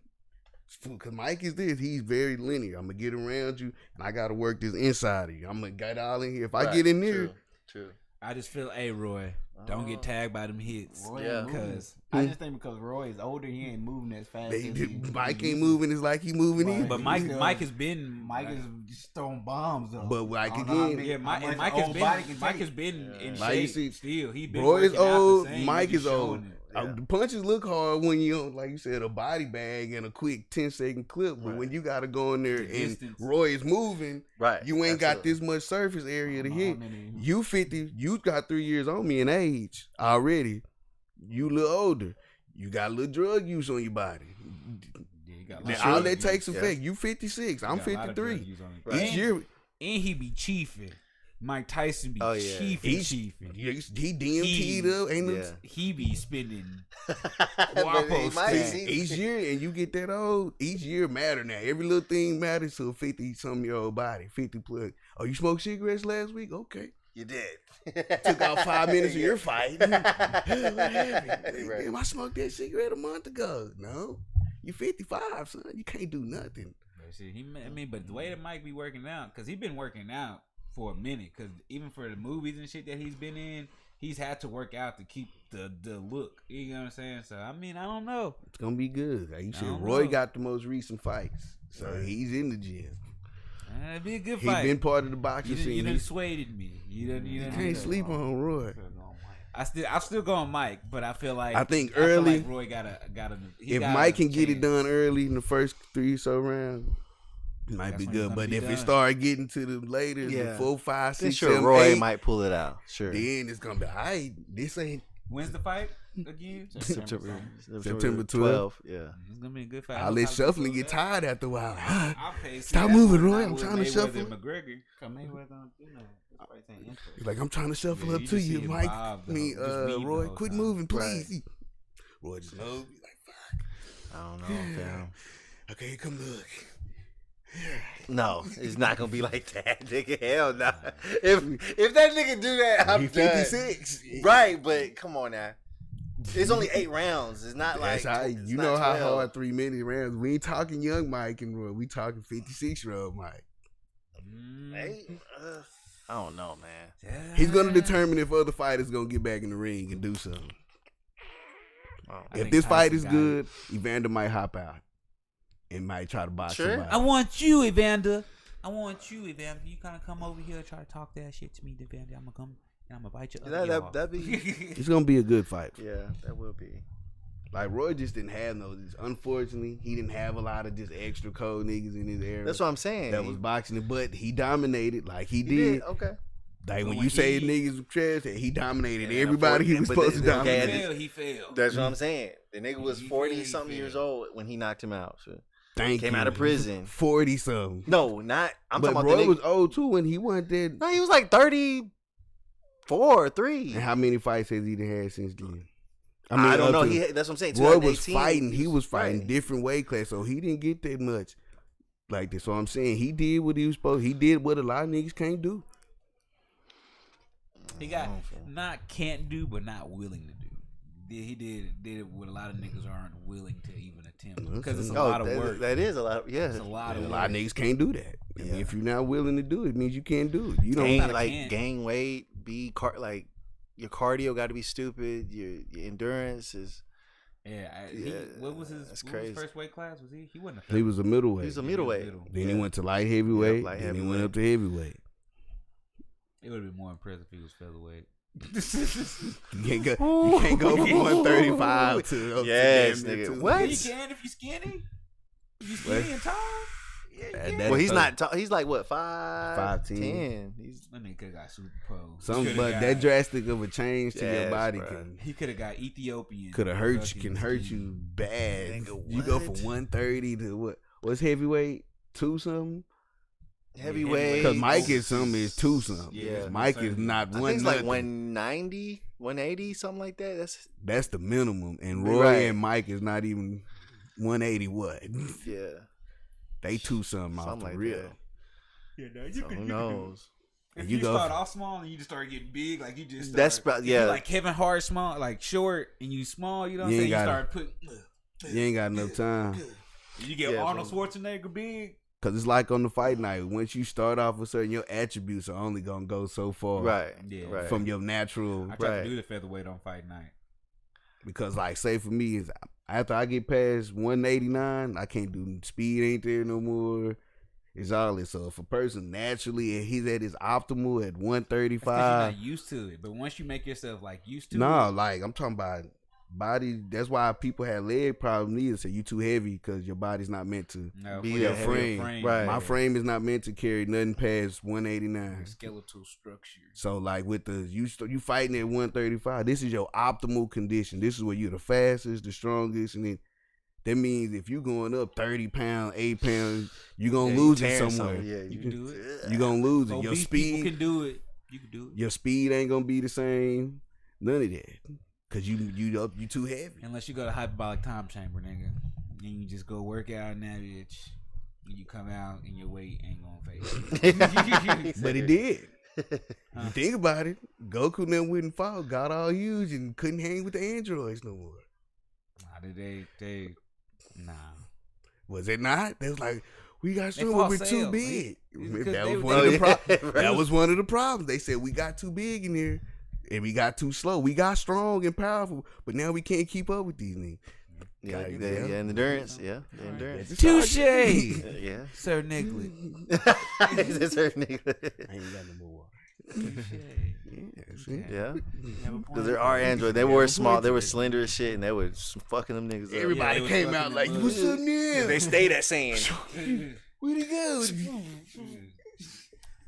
Because Mike is this, he's very linear. I'm gonna get around you, and I gotta work this inside of you. I'm gonna get all in here. If I Right, get in there, True. I just feel, hey, Roy, don't get tagged by them hits. Roy Yeah. ain't moving. Because I just think because Roy is older, he ain't moving as fast. as he Mike used ain't to. moving. It's like he moving in. but Mike has been Mike is just throwing bombs up. But like I don't know how again, big- Yeah, how Mike, much and Mike an has old been body can Mike take. has been in Like you shape. see, Still, he been Roy is working out the old, same, Mike he is showing old. it. The punches look hard when you, like you said, a body bag and a quick 10-second clip. But when you got to go in there The and distance. Roy is moving, Right. you ain't got Absolutely. this much surface area to I hit. don't know how many- You 50, you got 3 years on me in age already. You a little older. You got a little drug use on your body. Yeah, he got a lot Now, of all drug that use. takes Yeah. effect. You 56. I'm He got a lot of drug 53. use on it. Right. Each year, And he be chiefing. Mike Tyson be Oh, yeah. chiefing. He DMT'd up. Ain't no Yeah. He be spending But Wapo he might sticks. see- each year, and you get that old. Each year matter now. Every little thing matters to a 50-some-year-old body. 50 plus. Oh, you smoked cigarettes last week? Okay. You did. Took out 5 minutes of your fight. What happened? Right. Damn, I smoked that cigarette a month ago. No, you 55, son. You can't do nothing. But shit, but the way that Mike be working out, because he been working out for a minute. Because even for the movies and shit that he's been in, he's had to work out to keep the look. You know what I'm saying? So I don't know. It's gonna be good. Like you I said, don't Roy know. got the most recent fights, so he's in the gym. It'd be a good He fight. been part of the You boxing done, scene. you done He swayed me. You can't sleep on Roy. I'm still going Mike, but I feel like I think feel early- like Roy gotta. If Mike can get it done early in the first 3 or so rounds, it might That's be when it's good. gonna But be if it done. start getting to the later, the Yeah. 4, 5, Then 6, sure, 7, Roy 8, might pull it out. Sure. then it's gonna be, all right, this ain't When's the fight again? September September 12th. Yeah. It's gonna be a good fight. I'll let shuffling get tired after a while. I'll pay. Stop moving, Roy. I'm trying to Mayweather shuffle. and McGregor. He's like, I'm trying to shuffle Yeah, up you to just you, see him Mike. bob the whole- just weave the Roy, whole quit time. moving, please. Roy just knows. He's like, fuck. I don't know, fam. Okay, come look. No, it's not gonna be like that, nigga. Hell no. If that nigga do that, I'm He's done. 56. Right, but come on now. It's only 8 rounds. It's not like That's how, it's you not know how 12. hard 3-minute rounds. We ain't talking young Mike and Roy. We talking 56-year-old Mike. Hey, I don't know, man. He's gonna determine if other fighters gonna get back in the ring and do something. Oh. If this fight is good, Evander might hop out and might try to box Sure. somebody. I want you, Evander. You kind of come over here and try to talk that shit to me, Evander. I'm gonna come and I'm gonna bite your ear off. That'd be, It's gonna be a good fight. yeah, that will be. Like Roy just didn't have no. Unfortunately, he didn't have a lot of just extra cold niggas in his era. That's what I'm saying. that was boxing, but he dominated like he He did. okay. Like But when when you say he- niggas was trash, he dominated Yeah, everybody he was but supposed to the- okay, dominate. He failed. That's what I'm saying. The nigga was He 40 failed, something he years failed. old when he knocked him out. So. Thank Came you. out of prison. 40 something. No, not. I'm But talking about Roy the was nigga. old too when he went there. No, he was like 34 or 3. And how many fights has he had since then? I don't up know. to- That's what I'm saying. Roy was 2018, fighting. He was fighting right. different weight class, so he didn't get that much like this. So I'm saying he did what he was supposed. He did what a lot of niggas can't do. He got can't do, but not willing to do. He did what a lot of niggas aren't willing to even attempt because it's a lot of work. That is a lot. Yeah, It's a lot And of a work. lot of niggas can't do that. I mean, Yeah. if you're not willing to do it, it means you can't do it. You don't. gain not a like can. gain weight. Like your cardio got to be stupid. Your endurance is. Yeah, Yeah, what was his that's what was crazy. his first weight class? Was he? He wasn't a He was a middleweight. He's a middleweight. Then he Yeah. went to light heavyweight. light then he heavyweight. went up to heavyweight. It would have been more impressive if he was featherweight. You can't go from 135 to up Yes, to damn near nigga. 2. What? Yeah, you can if you're skinny. If you're skinny and tall. Yeah, you can. that- Well, he's tough. not. Tall. He's like what 5'10". 5'10". He's That nigga could have got super pro. That drastic of a change to your Yes, body bruh. He could have got Ethiopian. could have hurt you. Fucking Can hurt skinny. you bad. Nigga, You go what? from 130 to what? What's heavyweight? 2 something? heavyweight. Because Mike is something is 2 something. Yeah, Mike is not I one. think it's like nothing. 190, 180, something like that. That's the minimum. And Roy Right. and Mike is not even 180. What? Yeah. They 2 something off Something the like real. that. Yeah, no, So who knows? If And you, you go- start off small and you just start getting big, like you just That's start, about- if you yeah. like Kevin Hart small, like short, and you small, you know what I'm You saying? ain't You gotta- start putting. You ain't got enough time. You get Yeah, Arnold from- Schwarzenegger big. Cause it's like on the fight night. Once you start off with certain, your attributes are only gonna go so far. Right. Yeah. Right. From your natural. I tried Right. to do the featherweight on fight night. Because like, say for me is after I get past 189, I can't do speed. Ain't there no more. It's all this. So if a person naturally he's at his optimal at Because you're 135, not used to it. But once you make yourself like used to no, it, like I'm talking about body. That's why people have leg problems. Either say you too heavy because your body's not meant to. no, be for that your frame. Right. My frame is not meant to carry nothing past 189. skeletal structure. So like with the you fighting at 135, this is your optimal condition. This is where you're the fastest, the strongest, and then that means if you going up 30 pounds, 8 pounds, you gonna lose it tearing somewhere. something. Yeah, You can do it. You gonna lose it. Your Obese people speed, can do it. You can do it. Your speed ain't gonna be the same. None of that. Cause you too heavy. Unless you go to hyperbolic time chamber, nigga. And you just go work out in that bitch. And you come out and your weight ain't gonna fade. But it did. You think about it. Goku then wouldn't fall, got all huge and couldn't hang with the androids no more. Nah. Was it not? They was like, we got They strong, fought we're too Cell. big. Because That they was were- one of the problems. Right. That was one of the problems. They said we got too big in here and we got too slow. We got strong and powerful, but now we can't keep up with these niggas. Yeah, God, the endurance. Yeah, the endurance. Touche, Yeah. Sir Nicholas. That's her nigga. I ain't got no more water. Yeah. Have a point. Because there are androids. They were small. They were slender as shit, and they were fucking them niggas up. Everybody was came fucking out like, them what's up now? They stayed at saying. Where'd he go?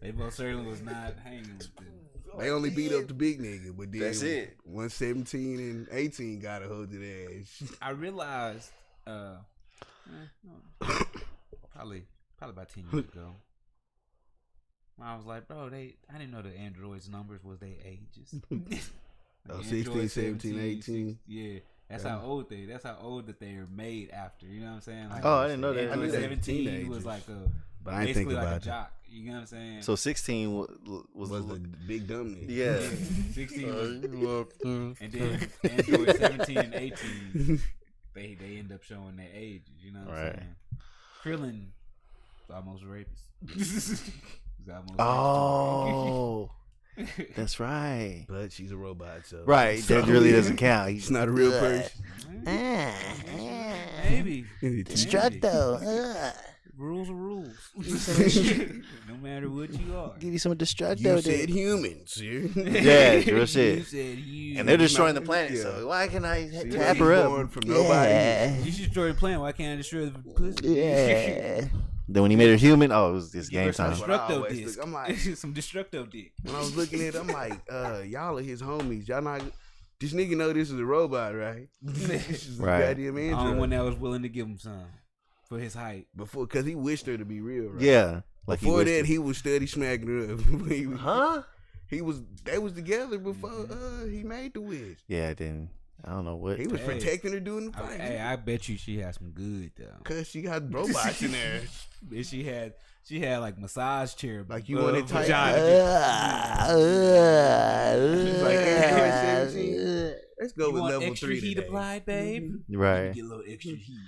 They most certainly was not hanging with them. They only beat up the big nigga, but then That's it. 117 and 18 got a hold of their ass. I realized, probably about 10 years ago, I was like, bro, I didn't know the androids' numbers was their ages. Oh, 16, 17, 18. Yeah, that's how old that's how old that they are made after. You know what I'm saying? Like, Oh, I didn't know that. Android I knew that 17 teenagers. was like But I ain't think basically like about a it. jock. You know what I'm saying? So 16 was The big dumb nigga. yeah. 16 and then Android 17 and 18, they end up showing their ages. You know what I'm Right. saying? Krillin is almost a rapist. He's almost Oh, that's right. But she's a robot, so. Right, So, that really doesn't count. He's not a real person. Maybe. Destructo. Rules are rules. No matter what you are. Give you some destructo. You said humans. Yeah. Yeah, real You shit. said you. And they're destroying the planet. Yeah. So why can I See, tap he's her born up? from nobody. You should destroy the planet. Why can't I destroy the pussy? Yeah. Then when he made her human, oh, it was just Give game her some time. What I destructo always disc. think. I'm like- Some destructo dick. When I was looking at it, I'm like, y'all are his homies. Y'all not. This nigga know this is a robot, right? This is Right. a goddamn The only android. one that was willing to give him some for his height. Before, because he wished her to be real, right? Yeah. Like Before wished that, it. he was steady smacking her up. Huh? They was together before he made the wish. Yeah, then I don't know what. He was Hey. protecting her during the fight. I bet you she had some good though. Cause she got robots in there. And she had like massage chair. Like, you want it tight? Uh, She's like, Android 17. Let's go You with want level extra 3 heat today. applied, babe? Right. Get a little extra heat.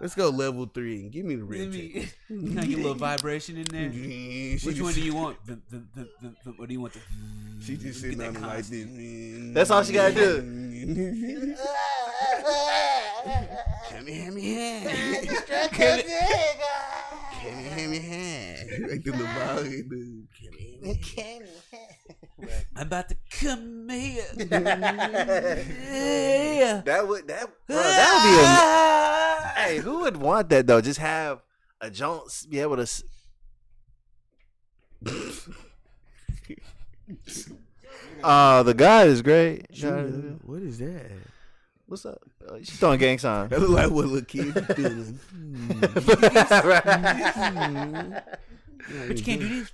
Let's go level 3 and give me the Let red me can I get a little vibration in there. Which one do you want? What do you want? She just Get sitting that on him like constant. this. That's all she gotta do. Come here, me hand. Come here, me hand. Like the little ball, dude. Come here, me hand. I'm about to come here. Yeah. That would be a. Hey, who would want that though? Just have a Jones be able to. The guy is great. What is that? What's up? She's throwing gang signs. That look like what little kids be doing. But you can't do this.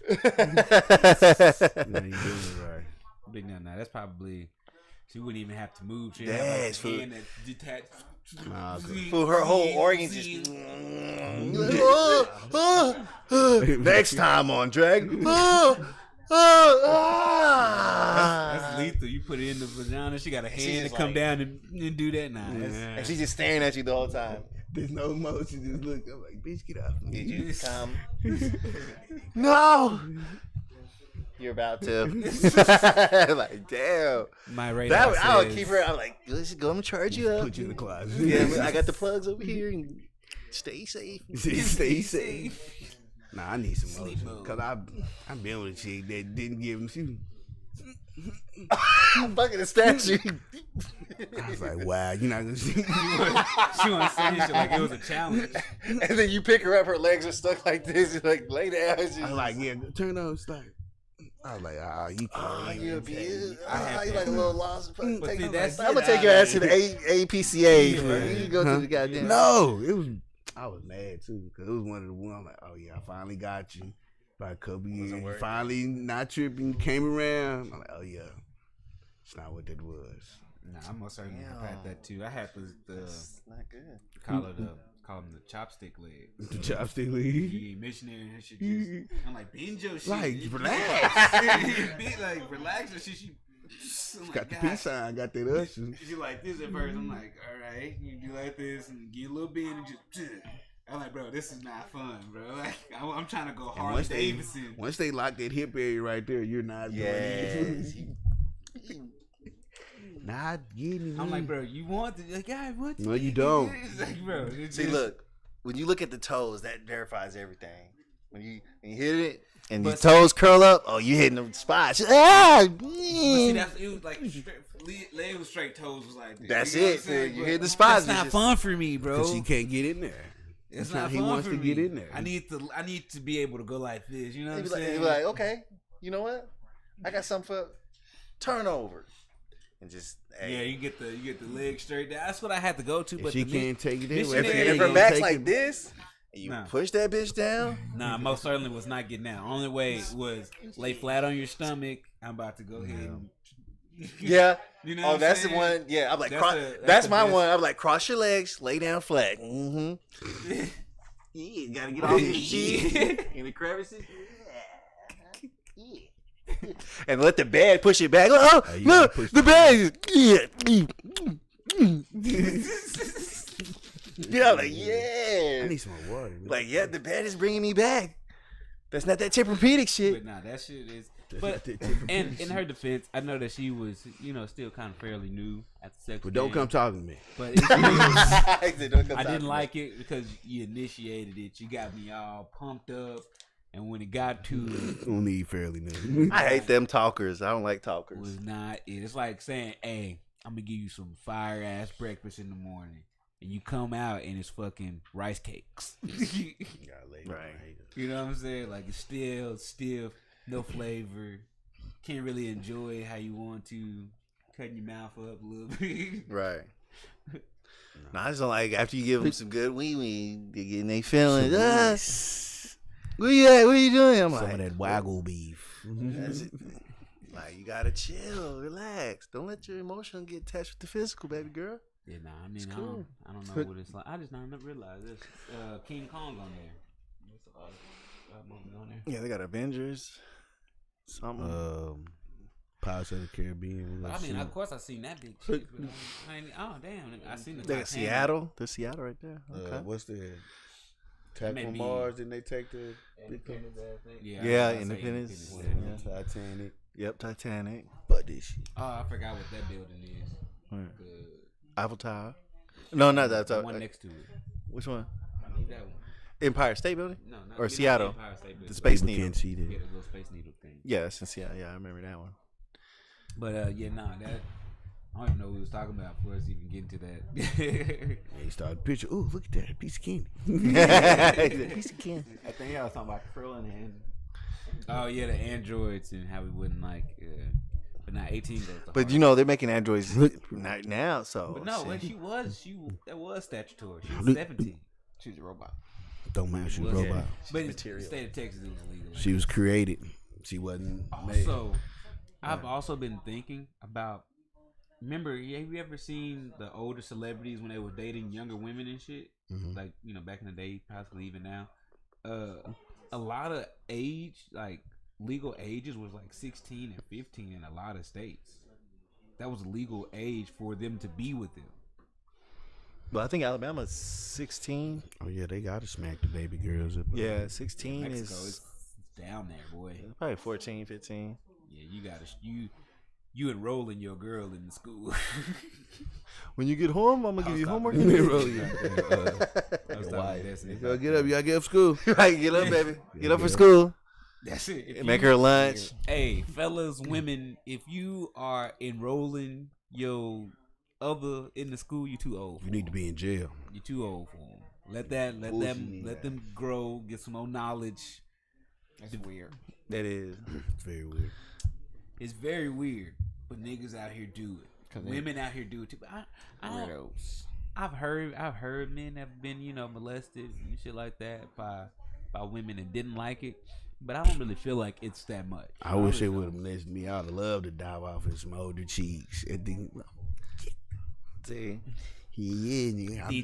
No, you doing it right. But no, that's probably she wouldn't even have to move. She'd Yes, have like a hand that detached. Nah, okay. For her whole organs just. Next time on Drag. That's lethal. You put it in the vagina. She got a hand to just come like- down and do that. Nah, And she's just staring at you the whole time. There's no emotion. Just look. I'm like, bitch, get off me. Did you come? No. You're about to. Like, damn. my radar That I would says- keep her. I'm like, let's go and charge you up. Put you in the closet. Yeah, I got the plugs over here. And stay safe. Stay safe. Nah, I need some Sleep motion. mode. Cause I've been with a chick that didn't give him shoes. I'm fucking a statue. I was like, wow, you're not gonna see me. She want to say shit like it was a challenge. And then you pick her up, her legs are stuck like this. You're like, lay down. I was like, yeah, turn on, start. I was like, you can't. Oh, you abuse. have You that. like a little lost. But see, that's I'm gonna take your ass to the APCA. You can go to the goddamn. No, it was. I was mad too because it was one of the ones. I'm like, oh yeah, I finally got you. By a couple Wasn't years, working. finally not tripping, came around. I'm like, oh yeah, it's not what that was. Nah, I most certainly have had that too. I had That's not good. call them the chopstick leg. The chopstick lead. You ain't missionary and that shit. Just, I'm like, bend your shit. Like, It- relax. like, relax and shit. She Got the peace sign, got that usher. She like this at first. I'm like, all right, you do like this and get a little bit and just. I'm like, bro, this is not fun, bro. Like, I'm trying to go hard. Once Davidson. once they lock that hip area right there, you're not Yes. not getting it. I'm like, bro, you want to? Like, God, what? No, you don't. It's like, bro. It's See, just- look, when you look at the toes, that verifies everything. When you hit it and your But- toes curl up, oh, you hitting the spots. Ah, But see, it was like straight, leg was straight, toes was like this. That's You know what it. I'm saying? You But hit the spots. That's not it's fun for me, bro. Because he can't get in there. It's That's not how he fun wants for to me. get in there. I need to be able to go like this. You know what I'm Just, saying? you be like, okay, you know what? I got something for turnover. And just, hey. yeah, you get the leg straight down. That's what I had to go to. If But she the can't take it in, missionary- well, If her gonna back's take like it- this, and you Nah. push that bitch down. Nah, most certainly was not getting down. Only way was lay flat on your stomach. I'm about to go ahead. And, Yeah. you know. Oh, what I'm that's saying? the one. Yeah, I'm like, That's that's the my best. one. I'm like, cross your legs, lay down flat. Mm-hmm. Yeah, gotta get off your shit in the crevices. And let the bed push it back. Oh, you look, gotta push the the bed. Yeah, I'm like, I yeah. need some more water. man. Like, yeah, the bed is bringing me back. That's not that Tempur-Pedic shit. But nah, that shit is. That's But not that type of and shit. in her defense, I know that she was, still kind of fairly new at the sex. But don't game. come talking to me. But it's I said, don't come I talk to didn't me. like it because you initiated it. You got me all pumped up, and when it got to Don't need fairly new. I hate them talkers. I don't like it, talkers. was not it. It's like saying, "Hey, I'm gonna give you some fire ass breakfast in the morning," and you come out and it's fucking rice cakes. Right. You know what I'm saying? Like it's still stiff, no flavor. Can't really enjoy it how you want to. Cutting your mouth up a little bit. Right. No, I just don't like after you give them some good wee, they getting they feelings. Where you at? What are you doing? I'm Some like, of that waggle beef. that's it. Like, you gotta chill, relax. Don't let your emotion get attached with the physical, baby girl. Yeah, nah, I mean, cool. I don't know what it's like. I just never realized this. King Kong on there. There's a lot of movie on there. Yeah, they got Avengers. Something. Pirates of the Caribbean. But I mean, of course, I seen that big shit. But I ain't, oh damn, I seen the they got Titanic. Seattle. There's Seattle right there. Okay. What's the Attack on Maybe- Mars? Didn't they take the Independence, I think. Yeah, I'd say Independence. Independence. Yeah. Titanic? Yep, Titanic. But this shit. Oh, I forgot what that building is. Where? The, Eiffel Tower. No, not that the Tower. one next to it. Which one? I need that one. Empire State Building? No, not Or not Seattle. Empire State Building. The Space People Needle. can't see Yeah, that. the little Space Needle thing. Yeah, that's in Seattle. Yeah, I remember that one. But yeah, nah, that I don't even know what we was talking about before us even getting to that. And he started picture. Ooh, look at that, a piece of candy. Piece of candy. I think I was talking about curling and Oh yeah, the androids and how we wouldn't like. But now 18 goes. To But hard. you know they're making androids right now, so. But no, when shit. that was statutory. She was 17. she's a robot. Don't matter, she was Was a robot. But in material. the state of Texas, it was illegal. She was created. She wasn't made. Also, I've also been thinking about. Remember, have you ever seen the older celebrities when they were dating younger women and shit? Mhm. Like, back in the day, possibly even now. A lot of age, like legal ages, was like 16 and 15 in a lot of states. That was legal age for them to be with them. But I think Alabama's 16. Oh yeah, they gotta smack the baby girls up. Yeah, 16 Mexico is is down there, boy. probably 14, 15. Yeah, you gotta you enrolling your girl in the school. When you get home, I'm gonna give you homework. They really- I was talking to Destiny Go about get up, y'all get up school. Right, get up, baby. Get up for Yeah. school. That's it. If Make you- her lunch. Hey, fellas, women, if you are enrolling your other in the school, you too old. You need to be in jail. You too old for them. Let them grow, get some more knowledge. That's weird. That is. It's very weird. It's very weird, but niggas out here do it. 'Cause they- Women out here do it too. But I don't. Weirdos. I've heard men have been molested and shit like that by women and didn't like it. but I don't really feel like it's that much. I wish they would have listened to me. I'd have loved to dive off in some older cheeks. And then, See, yeah. Do you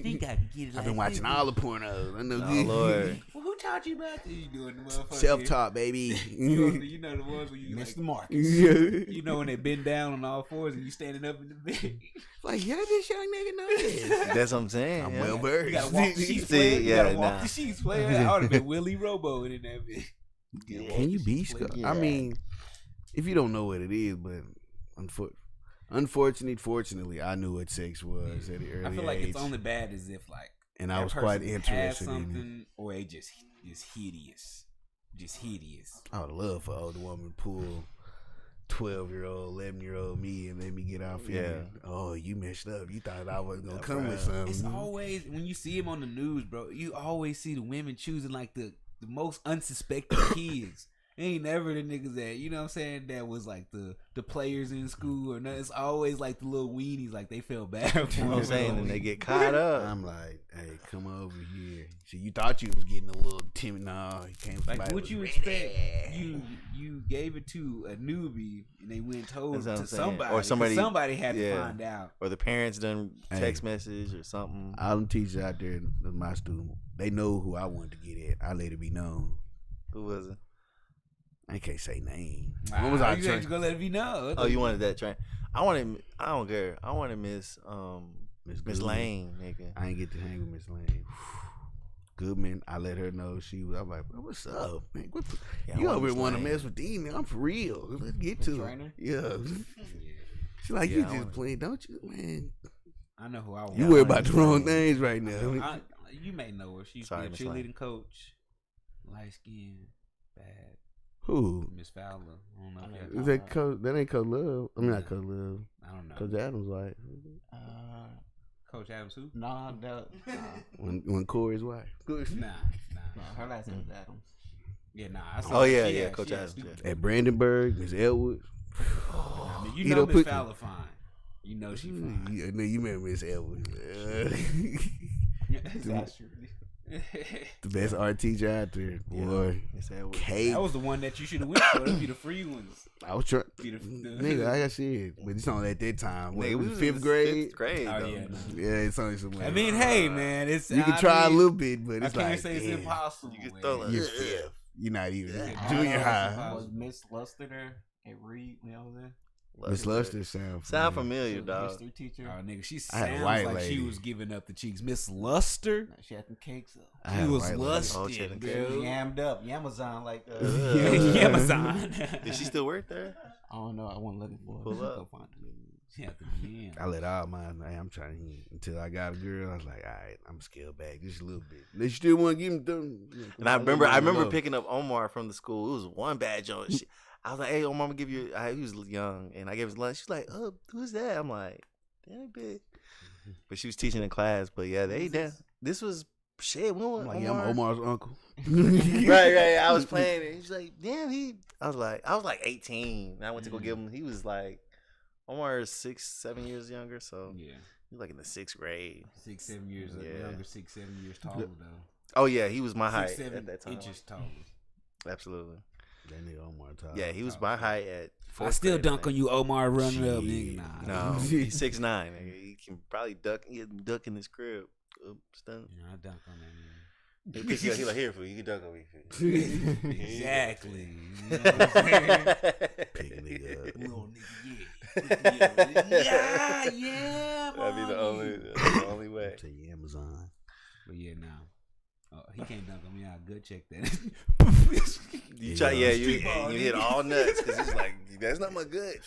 think I can get it? I've been watching all the pornos. I know. oh Lord, Well, who taught you about this? You doing the motherfucker? Self-taught, baby. You know the ones where you Missed like, the mark. you know when they bend down on all fours and you standing up in the bed. Like, yeah, this young nigga know this. that's what I'm saying. I'm yeah. well versed. You gotta walk the sheets, See, player. You yeah, gotta walk nah. the sheets, player. I would have been Willie Robo in that bitch. Can you be scarred? Yeah. I mean, if you don't know what it is, but fortunately, I knew what sex was at an early age. I feel like it's only bad as if like, and I that was quite person interested has in it. something, or it just is hideous, I would love for an older woman to pull 12-year-old, 11-year-old me and let me get out feeling, oh, you messed up. You thought I was gonna come with something. It's always when you see him on the news, bro. You always see the women choosing like the most unsuspecting kids. Ain't never the niggas that, you know what I'm saying, that was like the players in school or nothing. It's always like the little weenies, like they feel bad for You know what I'm them. saying? And they get caught up. I'm like, hey, come over here. So you thought you was getting a little timid. No, he came from Like what you expect? You gave it to a newbie and they went and told That's what to I'm saying. somebody. Or somebody had to yeah. find out. Or the parents done text Hey. message or something. All them teachers out there, my student, they know who I wanted to get at. I let it be known. Who was it? I can't say name. Wow, When was I you trying? ain't gonna let it be known. Oh, you wanted that train? I don't care. I wanted Miss Miss Miss Goodman. Lane, nigga. I ain't get to hang with Miss Lane. Goodman, I let her know she was. I'm like, bro, what's up, man? Yeah, I You want over Miss want to Lane. mess with these niggas? I'm for real. Let's get to it. trainer? Yeah. She's like, Yeah, you I just wanna- playing, don't you, man? I know who I want. You worry about the wrong things right now. You may know her. She used Sorry, to Miss be a Lane. cheerleading coach. Light skin, bad. Who? Miss Fowler. I don't know if I y'all- Is that Coach? That ain't Coach Love. I mean, not Yeah. Coach Love. I don't know. Coach Adams, like Coach Adams who? Nah, when Corey's wife. Nah. her last name is Adams. Yeah, nah. I saw Oh her. yeah, She yeah, had- Coach she had Adams. stupid- Yeah. At Brandenburg, Miss Elwood. I mean, you You know don't Miss put- Fowler fine. You know she fine. Yeah, no, you remember Miss Elwood. That's true. The best art teacher out there, boy. Miss Edwards. Kate. That was the one that you should have went for. That'd be the free ones. I was trying. Be the- Nigga, like I said, but it's only at that time. What, Nigga, we was was fifth in grade. Fifth grade. Oh though. yeah. Nah. Yeah, it's only some. I mean, hey man, it's you can I try mean, a little bit, but I it's can't like say it's damn, impossible. You can man. throw You're like- fifth. You're not even Yeah. junior high. Impossible. Was Miss Luster there at Reed when I was there? Miss Luster sound Sound familiar. familiar, She was a dog. history teacher. Oh nigga, she I had a sounds white like she lady. was giving up the cheeks. Miss Luster, She had them cakes up. I she had a was white lady. lusted, Oh, she had them She bro. yammed up. Yamazon like Amazon. Did she still work there? I don't know. I wasn't looking for it. Pull up. Go find it. She had the yam. I let all mine. Hey, I'm trying to hear until I got a girl. I was like, all right, I'm scaled back just a little bit. They still want to give me them. And I remember picking up Omar from the school. It was one bad joint. I was like, "Hey, Omar, I'm gonna give you." He was young, and I gave his lunch. She's like, "Oh, who's that?" I'm like, "Damn big." But she was teaching in class. But yeah, they did. This was shit. We I'm went like, yeah, I'm Omar's uncle. right. I was playing it. He's like, "Damn, he." I was like 18. And I went to go give him. He was like, Omar is 6-7 years younger, so Yeah, he was like in the 6th grade. 6-7 years Yeah. younger, 6-7 years taller though. Oh yeah, he was my 6, height 7 at that time. inches taller. Absolutely. That nigga Omar talk. Yeah, he was my height at. I still grade, dunk man. on you, Omar. Running up, Shit. nigga. No, he's 6'9". Nigga. He can probably duck. He can duck in his crib. Stun. Yeah, I dunk on that man. He pick you up, he like, here for you. You can dunk on me. Exactly. You know what I'm saying? Pick nigga up. Little nigga, yeah. That'd be the only way. To your Amazon. But yeah, no. He can't dunk on me. I'll good check that. You try, yeah, you Street ball, hit nigga. all nuts because he's like, that's not my good.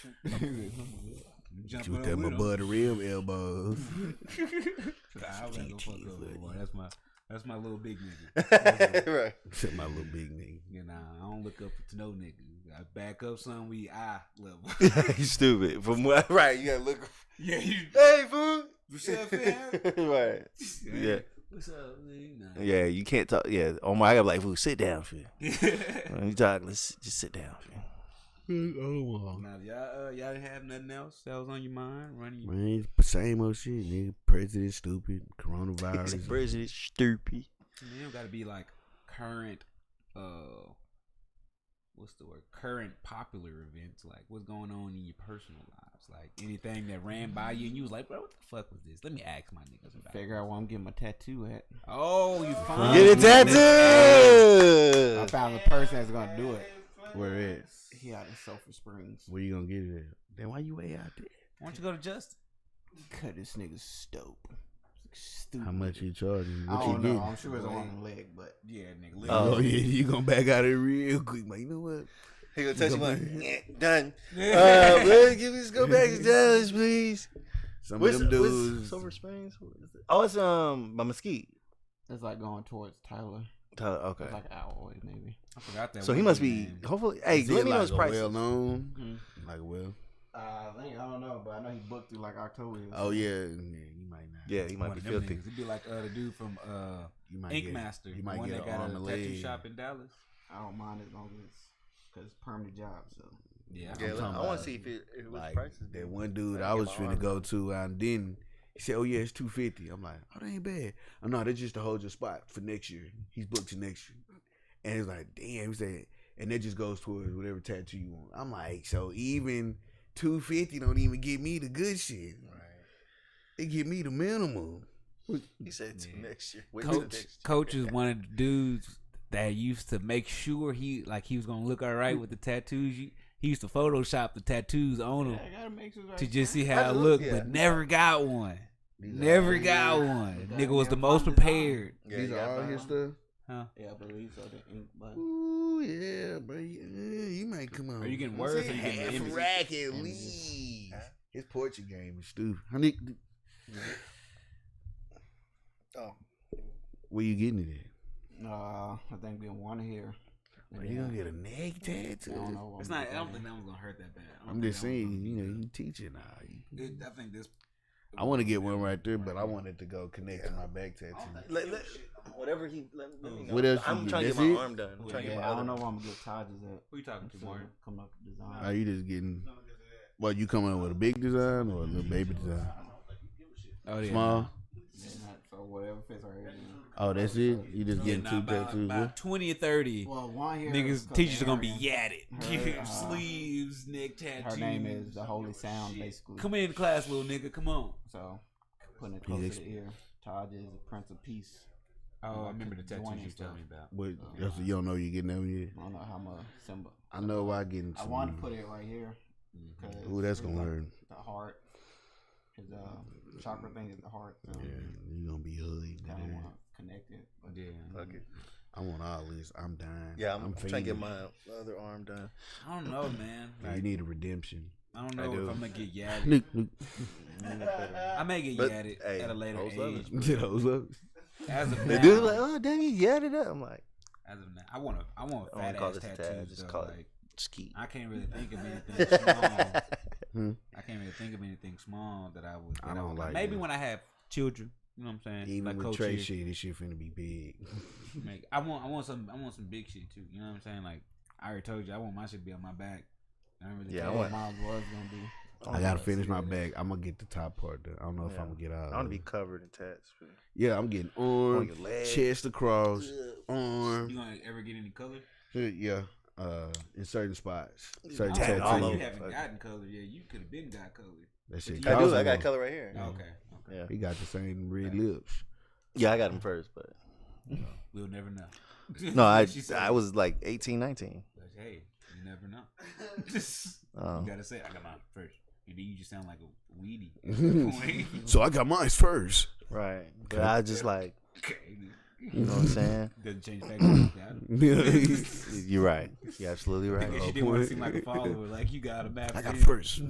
Jump Shoot up that my with him. butt the rim elbows. I was gonna fuck up, boy. That's my little big nigga. Right. Except my little big nigga. You know, I don't look up to no nigga. I back up some, we eye level. You stupid. From what? Right. You gotta look. Yeah, you. Hey, fool. What's up, fam? Right. Yeah. What's up, nigga? Nah. Yeah. You can't talk. Yeah. Oh my! I got like, fool. Sit down, fool. When you talk, let's just sit down, fool. Now, y'all didn't have nothing else that was on your mind? Running your Man, same old shit, nigga. President stupid. He's Coronavirus. like, president stupid. Man, you don't gotta be like current what's the word? Current popular events, like what's going on in your personal lives, like anything that ran by you and you was like, bro, what the fuck was this? Let me ask my niggas about. Figure out where I'm getting my tattoo at. Oh, you found Get it tattooed. I found the person that's gonna do it. Where at? He out in Sulphur Springs. Where you gonna get it at? Then why you way out there? Why don't you go to Justin? Cut this nigga's dope. Stupid. How much you charging? I What you don't know. getting? I'm sure it's on the leg, but Yeah, nigga. Oh yeah, you gonna back out of it real quick, man. You know what? He gonna touch him like, done. Let's go back to Dallas, please. Some of them dudes. Silver Springs? Oh, it's by Mesquite. it's like going towards Tyler. Okay. It's like an hour away, maybe. I forgot that. So he must be. Hopefully, hey, Is let it me know like his a prices. well known, like well. I don't know, but I know he booked through like October. Oh yeah, you might not. Yeah, he might be filthy. It'd be like the dude from You might Ink get, Master, You the might one get that an got arm a and tattoo leg. shop in Dallas. I don't mind as long as because it's permanent job. So Yeah, Yeah, talking I want about, to see if it was Like prices. that one dude I I get was my finna arm go done. to, and then he said, "Oh yeah, it's $250." I'm like, "Oh, that ain't bad." Oh no, that's just to hold your spot for next year. He's booked to next year, and he's like, "Damn," he said, and that just goes towards whatever tattoo you want. I'm like, so even $250 don't even get me the good shit. Right? It get me the minimum. He said to next year. Wait till next year. Coach is one of the dudes that used to make sure he was gonna look all right with the tattoos. He used to Photoshop the tattoos on him I gotta make sure to just see how it looked, yeah. but never got one. These Never are got one. Nigga was the most prepared. Yeah, These you are gotta all find his one. stuff. Huh? Yeah, I believe so. The ink, but Ooh yeah, bro. Yeah, you might come on. Are you getting worse or you getting half images? rack at least? His portrait game is stupid. Honey, Oh, where you getting it at? I think we want to hear. Are you gonna get a neck I tattoo? don't know. It's not. I don't think that one's gonna hurt that bad. I'm just saying, you know, you teaching now. I think this. I want to get one right there, but I want it to go connect to my back tattoo. whatever he. Let me know. What else I'm you trying to get? get my That's it? arm done. I'm trying to Yeah, get my I other don't know one. where I'm gonna get Taj's at. Who you talking to, Martin? Coming up with design. Are you just getting? Well, you coming up with a big design or a little baby design? Oh yeah. Small. Yeah, so whatever fits right here. Oh, that's it. You just getting two tattoos? By 20 or 30, Well, one here. niggas, teachers are gonna be Aaron. yadded. Her, Sleeves, neck tattoos. Her name is the Holy Sound, basically. Come in class, little nigga. Come on. So putting it close to the ear. Taj is the Prince of Peace. Oh, I remember the tattoos Joining you told stuff. me about. But that's you don't know you getting that one yet. I don't know how much symbol. I know why getting. I wanted to put it right here. Ooh, that's gonna hurt. The heart. His chakra thing is the heart. So Yeah, you gonna be hoodie. kind of want to connect it. But Yeah. Fuck it. I want all this. I'm dying. Yeah, I'm trying to get fiending. my other arm done. I don't know, man. Yeah, you need a redemption. I don't I know do. if I'm gonna get yadded. Look, look. I may get But, yadded hey, at a later hoes love age. it. Get those up. As of They now, do like, oh damn, you yadded up. I'm like, as of now, I want I fat don't call ass this a tattoos. tad, just though. call it Like, ski. I can't really think of anything small. Hmm. I can't really think of anything small that I would. I don't like Maybe that. when I have children, you know what I'm saying? Even like with Coach Trey here. shit, this shit finna be big. Like, I want some big shit too. You know what I'm saying? Like I already told you, I want my shit to be on my back. I don't really Yeah, care. I want. Miles was gonna be. I gotta finish my back. I'm gonna get the top part done. I don't know if Yeah. I'm gonna get all. I want to of be it. covered in tats. Yeah, I'm getting I want arm, your legs. chest across, arm. You gonna ever get any color? Yeah, in certain spots, I certain don't know. tattoos. All You over. haven't gotten color yet. You could have been got color. That shit. I do. costs I got more. color right here. Okay. Yeah. He got the same red lips. Yeah, I got him first, but We'll never know. no, She said, I was like 18, 19. but, hey, you never know. Oh. You gotta say, I got mine first. And then you just sound like a weenie. So I got mine first. Right. But I just like, Okay. you know what I'm saying? Doesn't change fact. You're right. You're absolutely right. She didn't want to seem like a follower. Like you got a map. I got first.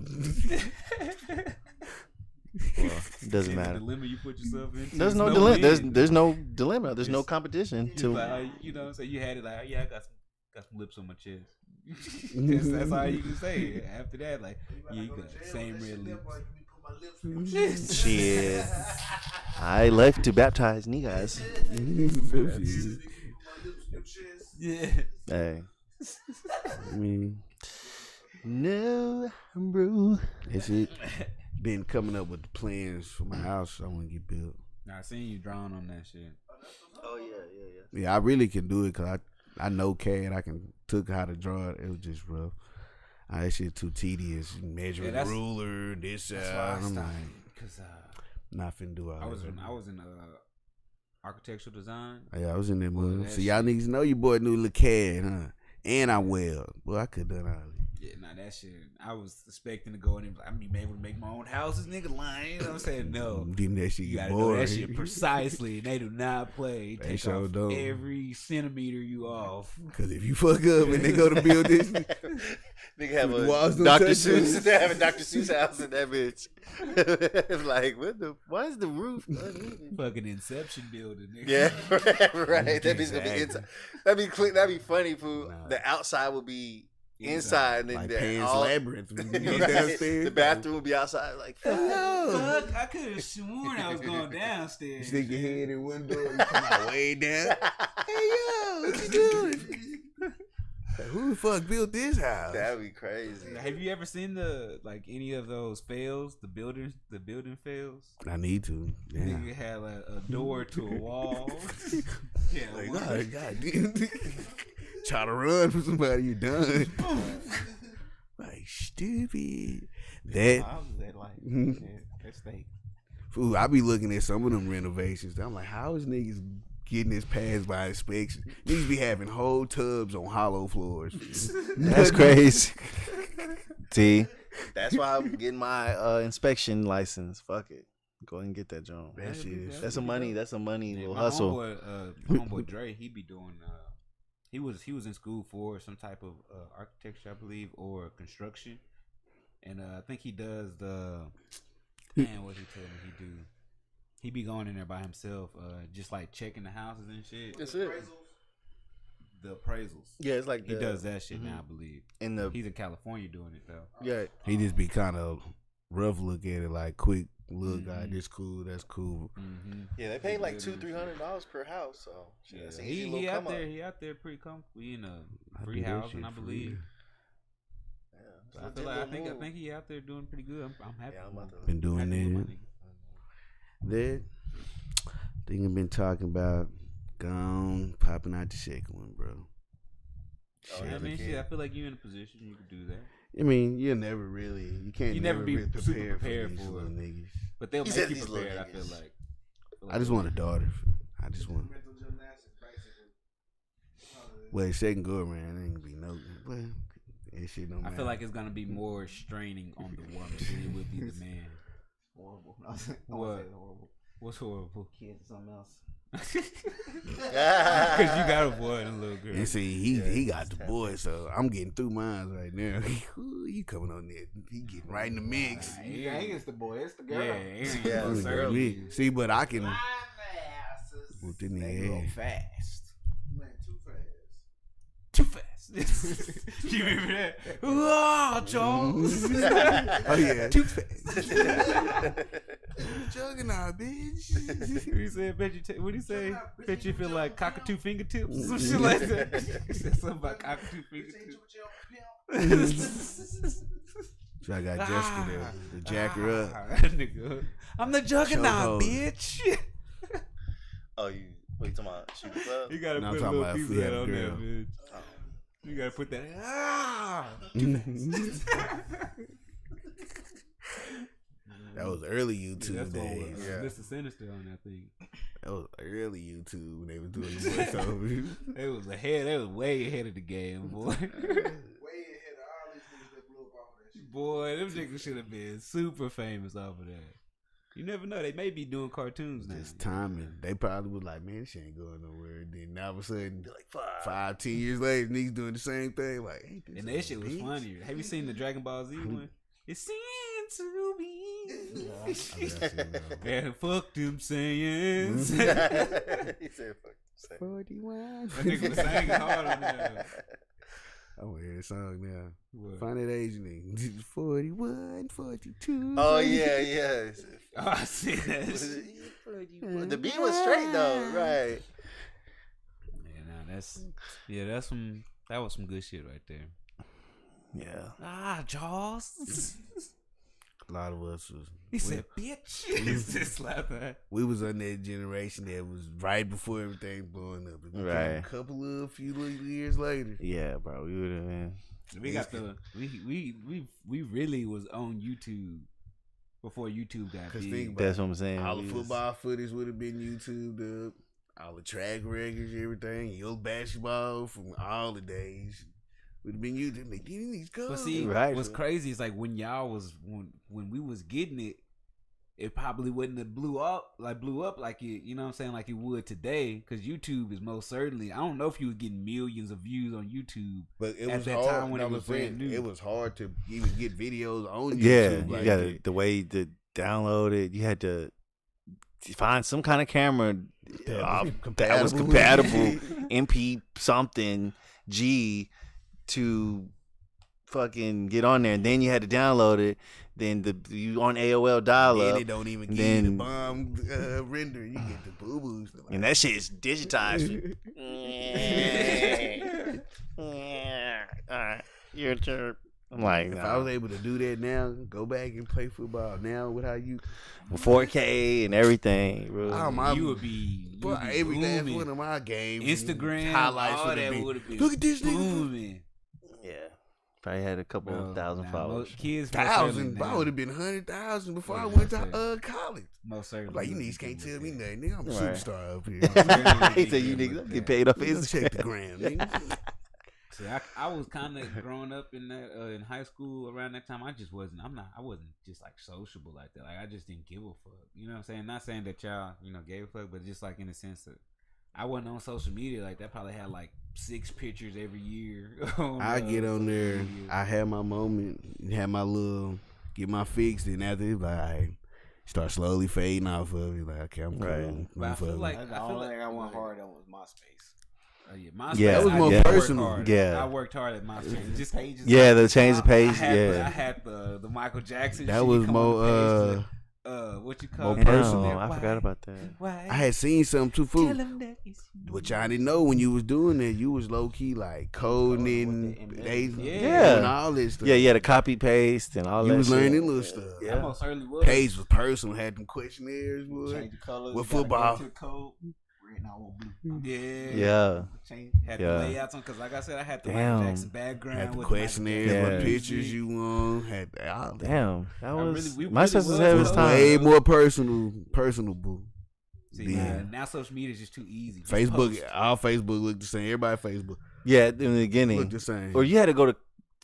Well, it doesn't The matter. dilemma you put yourself into. There's no no dilemma. win. There's no dilemma. There's no It's- competition. It's To like, you know what I'm saying? You had it like, yeah, I got some lips on my chest. that's all you can say. After that, like, yeah, you got same red lips. shit. I left to baptize niggas. Yeah. Hey. I mean, No, bro. that's it. Been coming up with the plans for my house. I want to get built. Now, I seen you drawing on that shit. Oh yeah. Yeah, I really can do it because I know CAD. I can took how to draw it. It was just rough. That shit too tedious. Measuring ruler, this That's why I I'm stopped. like, Because not finna do all I was that. in architectural design. Yeah, I was in that Boy, mother. that So y'all shit- niggas know your boy knew Lil CAD, huh? And I weld. Boy, I could done all that. Yeah, that shit. I was expecting to go in and be like, I'm gonna be able to make my own houses, nigga. Lying. You know what I'm saying? No. Didn't that shit You get gotta know boring? that shit precisely. They do not play. They Take sure off don't. every centimeter you off. Cause if you fuck up and they go to build this, Nigga have The a walls don't Dr. touch Seuss. it. They have a Dr. Seuss house in that bitch. It's like, why is the roof uneven? Fucking Inception building, nigga. Yeah, right. That bitch gonna be Exactly. inside. That'd be funny, fool. Nah. The outside would be inside, and then like the, Pan's all, Labyrinth. When you get right, downstairs, the bathroom would be outside. Like, Hello. Fuck, I could have sworn I was going You downstairs. stick your head in one door, you come out way down. Hey yo, what you doing? Like, who the fuck built this house? that'd be crazy. Have you ever seen any of those fails? The building fails. I need to. Yeah. Nigga had a door to a wall. Yeah, Like, one- God damn. Try to run from somebody, you done. Like, stupid. That. I was at like that state. Fool, I be looking at some of them renovations. I'm like, how is niggas getting this passed by inspection? Niggas be having whole tubs on hollow floors. That's crazy. T. That's why I'm getting my inspection license. Fuck it. Go ahead and get that joint. That shit is. That's a money Yeah, little my hustle. homeboy Dre, he be doing. He was in school for some type of architecture, I believe, or construction, and I think he does the. Man, what he tell me he do? He be going in there by himself, just like checking the houses and shit. That's it. The appraisals. Yeah, it's like He does that shit now, I believe. in the He's in California doing it though. yeah. He just be kind of rough look at it, like quick look, guy. This cool, that's cool. Mm-hmm. Yeah, they pay like $200-$300 per house. So shit, that's an easy He little out come up. there. He out there pretty comfortable. He in a I free do that housing, shit I for believe. Yeah, it's So a I legit feel like little move. I think he out there doing pretty good. I'm happy. Yeah, I'm for about him. to- Been doing Happy with my that. nigga. That thing I've been talking about, gone, popping out the second one, bro. Oh, I yeah, mean, they shit, I can. feel like you in a position you could do that. I mean, you never really, you can't You never never be really super prepared prepared for these for little it. niggas. But they'll He make said you these little prepared. I feel niggas. like. I just want a daughter. I just want. Mental gymnastics, basically. Well, second go around, ain't gonna be no. Well, that shit don't I matter. feel like it's gonna be more straining on the woman than it would be the man. Horrible. I was What? horrible. What's horrible? Kids or something else. Because you got a boy and a little girl. And see, he got the boy, so I'm getting through mine right now. Ooh, you coming on there? He getting right in the mix. You ain't it's the boy, it's the girl. Yeah, Aaron, Yeah, I'm it's getting early. me. See, but I can. My Whoop the They nigga grow ass. fast. Man, too fast. too fast. You remember that? Oh, Charles. Oh yeah, Too fast. Juggernaut, bitch. He said, "Bet you." What he say? Bet you feel like cockatoo fingertips. Some shit like that. He said something about cockatoo fingertips. So I got Jessica there to jack her up. Nigga, I'm the juggernaut, Chokehold. bitch. Oh, what you talking about? Shoot the club? You gotta No, I'm put a talking little about piece if of we that had a on there, girl. bitch. You gotta put that. That was early YouTube That's what days. was Yeah. Mr. Sinister on that thing. That was early YouTube when they was doing the voiceover. They was ahead. They was way ahead of the game, boy. Way ahead of all these niggas that blew up off of that shit. Boy, them niggas should have been super famous off of that. You never know. They may be doing cartoons now. Just timing. They probably was like, man, this shit ain't going nowhere. And then all of a sudden, like 5-10 years later, niggas doing the same thing. Like, ain't this And a that shit was bitch? funnier. Have you seen the Dragon Ball Z one? It seemed to me. I seen that. Man, fuck them sayings. He said, "Fuck." Say. 41. That nigga was singing hard on that. I want to hear the song now. What? Find that age nigga. 41, 42. Oh yeah. Oh, I see that. The beat was straight though, right? Yeah, that was some good shit right there. Yeah. Ah, Jaws. A lot of us was. He said, "Bitch." Just slap her. We was on that generation that was right before everything blowing up. It became Right. A few little years later. Yeah, bro. We would have been. We got we really was on YouTube before YouTube got Cause big. think about That's what I'm saying. all the We was- football footage would have been YouTubed up. All the track records, everything. Your basketball from all the days would have been YouTube. Like, these niggas cool. But see, Right. what's crazy is like when y'all was when we was getting it, it probably wouldn't have blew up like it, you know what I'm saying, like it would today. Because YouTube is most certainly, I don't know if you were getting millions of views on YouTube, But it at was that hard, time when it I'm was saying, brand new. It was hard to even get videos on YouTube. Yeah, like you got that. the way to download it. You had to find some kind of camera that was compatible, MP something G to fucking get on there, and then you had to download it. Then you on AOL dial Then up, it don't even give then- you the bomb render. You get the boo boos. and that shit is digitized. All right, your turn. I'm like, If nah. I was able to do that now, go back and play football now with how you, 4K and everything, bro. you would be Boy, every last booming. one of my games, Instagram highlights all would have that been. would have been Look at this nigga. booming. Yeah, probably had a couple Bro, thousand nah, followers. Kids, Thousand, I would have been 100,000 before I went to college. Most certainly. Like, you niggas can't tell me nothing. Nigga, I'm a Right. superstar up here. He said, "You niggas get paid off Go check the Instagram." gram, nigga. See, I was kind of growing up in that in high school around that time. I wasn't just like sociable like that. Like I just didn't give a fuck. You know what I'm saying? Not saying that y'all gave a fuck, but just like in the sense that I wasn't on social media like that. Probably had like 6 pictures every year. I get on there. social media. I have my moment, have my little, get my fix, and after it's like, I start slowly fading off of it. Like, okay, I'm cool. Right. But I feel like That's the only thing I went hard on was MySpace. MySpace, Yeah, that was more yeah. personal. Yeah. I worked hard at MySpace. Just pages. Yeah, the change the page. I Yeah, had the Michael Jackson. That shit was come on the more. page, what you call more it? personal. Damn, I forgot about that. Why? I had seen something too, Tell fool. him that it's you. Which I didn't know when you was doing that. You was low key like coding with the they Yeah. doing all this stuff. Yeah, you had to copy paste and all You that. was shit. learning little stuff. I Yeah. most certainly was. Page was personal. Had them questionnaires. Boy. Change the colors. With you gotta go football. to the code. Red, now I want blue. Yeah. Yeah, Change. Had Yeah. the layouts on because, like I said, I had the Damn. Michael Jackson background. Had the with questionnaires, Yeah. what pictures you want. Had all that. damn, that was we my really sister's was ahead of It his was close. time. way more personal, boo. See, Yeah. now social media is just too easy. Just Facebook, post. all Facebook looked the same. Everybody Facebook Yeah, in the looked beginning, the same. or you had to go to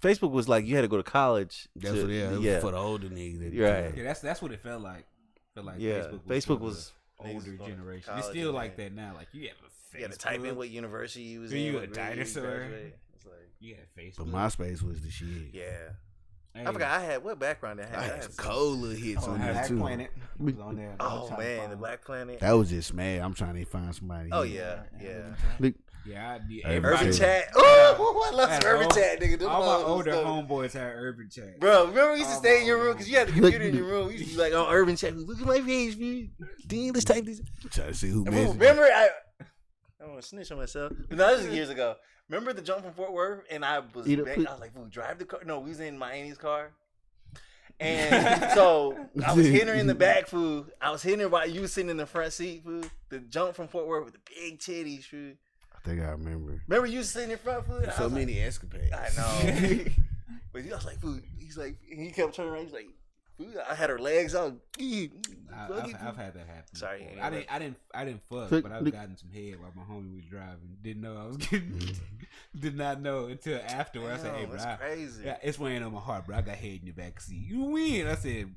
Facebook was like you had to go to college. That's to- what it was yeah, for the older niggas. at the Right. time. Yeah, that's what it felt like. Felt like yeah. Facebook for was the older niggas going to generation. It's college still and like then- that now. Like you have a Facebook. You had to type in what university you was Then in. you what a grade you dinosaur. graduated. It's like, You had Facebook. But MySpace was the shit. yeah. Hey, I forgot I had what background I I had. had I some had cold little hits Oh, on there Black too. Planet was on there. I was Oh trying to man, find the Black Planet. That was just mad. I'm trying to find somebody. Oh here. yeah. Look, Yeah, Urban Urban Chat. Chat. Oh, I love Had some Urban all- Chat, nigga. Them All my motherfuckers older stuff. homeboys had Urban Chat. Bro, remember we used to All stay in my your older room because you had the computer in your room. We used to be like on Urban Chat. Look at my page, man. Damn, let's type this. trying to see who Bro, missed. remember, I don't want to snitch on myself. But no, this was years ago. Remember the jump from Fort Worth? And I was, Eat a back, put- I was like, "Fool, drive the car." No, we was in my auntie's car. And so I was hitting her in the back, food. I was hitting her while you was sitting in the front seat, food. The jump from Fort Worth with the big titties, food. I think I remember. Remember you was sitting in front, food? So many escapades. I know. But I was like, food. He's like, he kept turning around. He's like, food. I had her legs out. I've had that happen. Sorry, before. anyway. I didn't fuck, Look, but I've look. gotten some head while my homie was driving. Didn't know I was getting. Did not know until afterward. I said, "Hey, Damn, bro, that's crazy. yeah, it's weighing on my heart, bro. I got head in the back seat. You win." I said,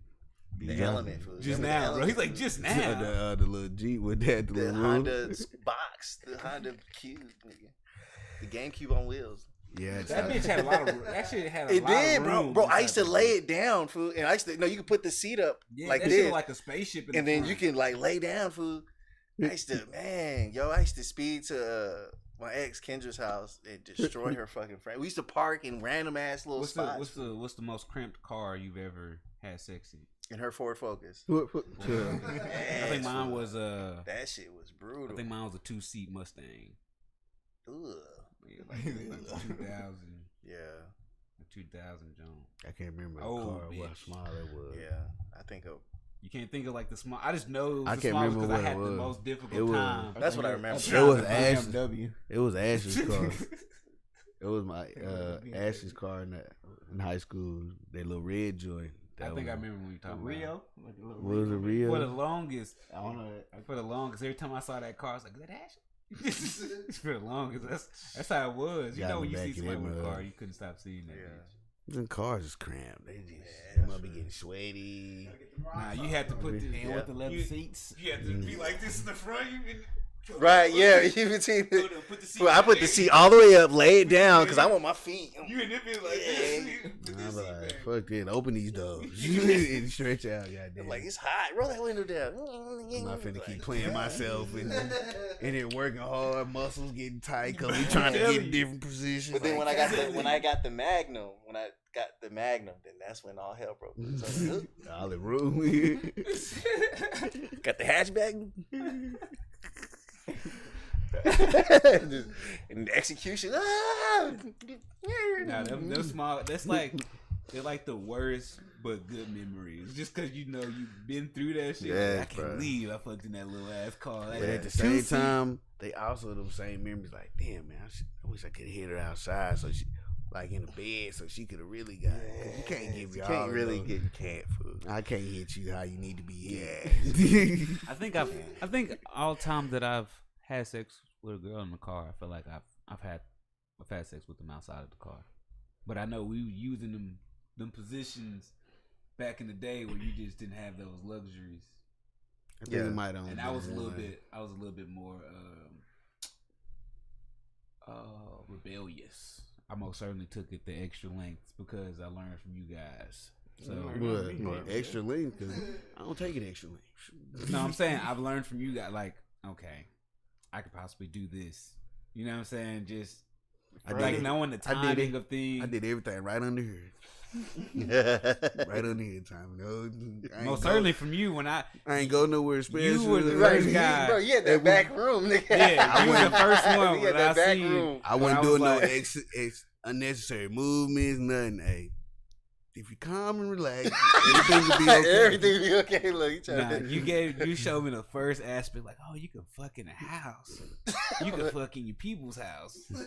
The element, food. "Just Remember the now, bro." element, He's like, food? "Just The, now." the little Jeep with that. The The little Honda room. box, the Honda Cube, nigga. The GameCube on wheels. Yeah, That bitch had a lot of. That shit had a It lot did, of bro. room Bro, I inside used to that lay bitch. it down, food, and I used to. No, you could put the seat up Yeah, like that shit this, like a spaceship, in and the then front. you can like lay down, food. I used to, man, yo, I used to speed to my ex Kendra's house and destroy her fucking friend. We used to park in random ass little spots. What's the most cramped car you've ever had sex in? in her Ford Focus. I think mine was That shit was brutal. I think mine was a 2-seat Mustang. Ugh. Yeah, like 2000. Yeah. 2000 Jones. I can't remember the Oh, car, what bitch. small it was. Yeah, I think of. You can't think of like the small. I just know I the can't smallest remember because I what it had the was. most It difficult was- time. That's what I remember. It was Ash's. Ash's. It was Ash's car. It was my Ash's car in high school. That little red joint. I think I remember when you talking Rio. about. Was it Rio? For the longest, I don't know. every time I saw that car, I was like, "Is that Ash?" For the longest, that's how it was. You Got know, me when you back see in somebody that with a mug. car, you couldn't stop seeing that. Bitch. Them cars is cramped. They just might be getting sweaty. Nah, you had to put the And with the leather seats. You had to be like this in the front. Right, yeah, you can see. Put the seat Well, I put the seat all the way up, lay it down, because I want my feet. You and it be like this. Put I'm this seat like, back. fuck it, open these doors and stretch out. Goddamn. Like, it's hot. Roll that window down. I'm not finna keep playing myself and then working hard, muscles getting tight because we trying to get in different positions. But then Like, when I got the Magnum, then that's when all hell broke loose. I was like, all in room. got the hatchback. Just, and the execution. Ah! Nah, them small. They're like the worst but good memories. Just because you know you've been through that shit. Yeah, I can't bro. believe I fucked in that little ass car. But at the same time, they also them same memories. Like, damn man, I wish I could hit her outside so she, like in the bed, so she could have really got. Cause you can't give You your can't all really those. get cat food. I can't hit you how you need to be hit. I think all times that I've had sex with a girl in the car, I feel like I've had sex with them outside of the car. But I know we were using them positions back in the day where you just didn't have those luxuries. I think it might only And been I was a little one. bit more rebellious. I most certainly took it the extra lengths because I learned from you guys. So What? Extra length? Cause I don't take it extra length. no, I'm saying I've learned from you guys. Like, okay, I could possibly do this. You know what I'm saying? Just like knowing the timing of things. I did everything right under here. Right under here, time. No, Most certainly from you when I ain't go nowhere special. You were the Right, first guy. bro. You had that back room, nigga. Yeah, you were the first one You when had I that back seen- room. I wasn't I was doing like- no unnecessary movements, nothing. Hey, if you calm and relax, everything will be okay. Everything be okay. Look, you trying Nah, to. you showed me the first aspect, like, oh, you can fuck in a house. You can fuck in your people's house. Look,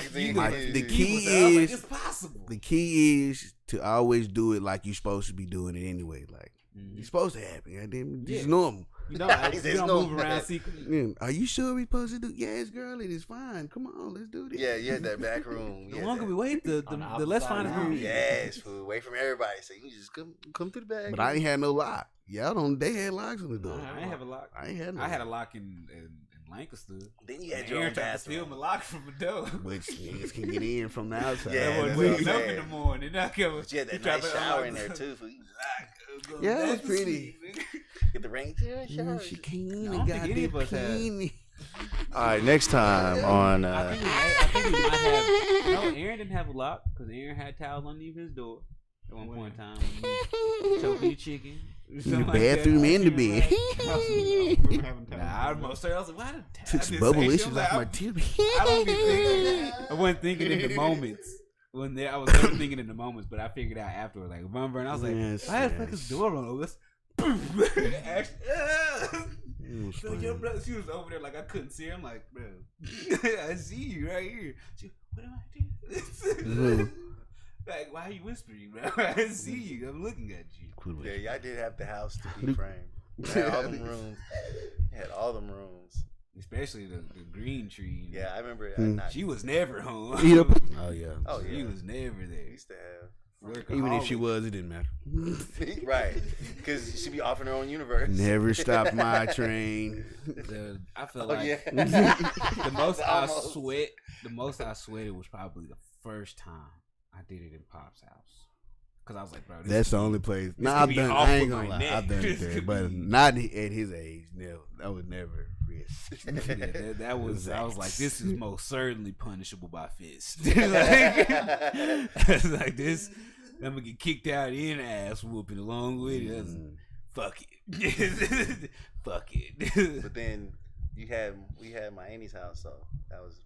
see, The People's key house, like, is it's possible. the key is to always do it like you're supposed to be doing it anyway. Like it's supposed to happen. Goddamn, it's Yeah. normal. You don't, It's you don't normal. move around secretly. Yeah. Are you sure we supposed to do? Yes, girl, it is fine. Come on, let's do this. Yeah, you had that back room. The longer we wait, the less fun it's gonna be. Yes, fool. Away from everybody. So you just come to the back. But I ain't had no lock. Y'all don't. They had locks on the door. I ain't have a lock. I ain't had no. I had a lock in Lancaster. Then you had And your Aaron own tried to steal bathroom. my lock from the door. Which niggas can get in from the outside. Yeah, I wasn't that's what I'm waking up in saying. the morning. I kept, But you had he that tried nice to shower unlock in there the- too. Fool. Go Yeah, it back was to pretty. sleep, nigga. Get the rain. Yeah, Yeah, shower. she came I and don't got think any of us had. bikini. All right, next time on. I think we might have. No, Aaron didn't have a lock because Aaron had towels underneath his door at one point in time. When you choking your chicken. In the bathroom and the bed. Nah, I most certainly I was like, why did Took some bubblicious off my tibby. I don't be thinking. I wasn't thinking in the moments. I was never thinking in the moments, but I figured out afterwards. Like, remember, and I was like, Yes, why the fuck yes. is the door on? Let's. So your brother, she was over there like I couldn't see her. I'm like, bro, I see you right here. She, what am I doing? Like, why are you whispering, bro? I see you. I'm looking at you. Yeah, y'all did have the house to be framed. You had all them rooms. You had all them rooms. Especially the green tree. Yeah, I remember. She was never home. Oh yeah. Oh yeah. She was never there. We used to have. Even if she was, it didn't matter. Right, because she be off in her own universe. Never stopped my train. I feel Oh like yeah. the most I Almost. sweated was probably the first time I did it in Pop's house. Cause I was like, bro, this That's could the be- only place. this No, could I've be done. off I ain't with gonna my lie. neck. I've done This it there, could but be- not at his age. No, I would never risk. Yeah, that was. I was like, this is most certainly punishable by fist. Like this, I'm gonna get kicked out and ass whooping along with it. That's, fuck it, fuck it. But then we had my auntie's house, so that was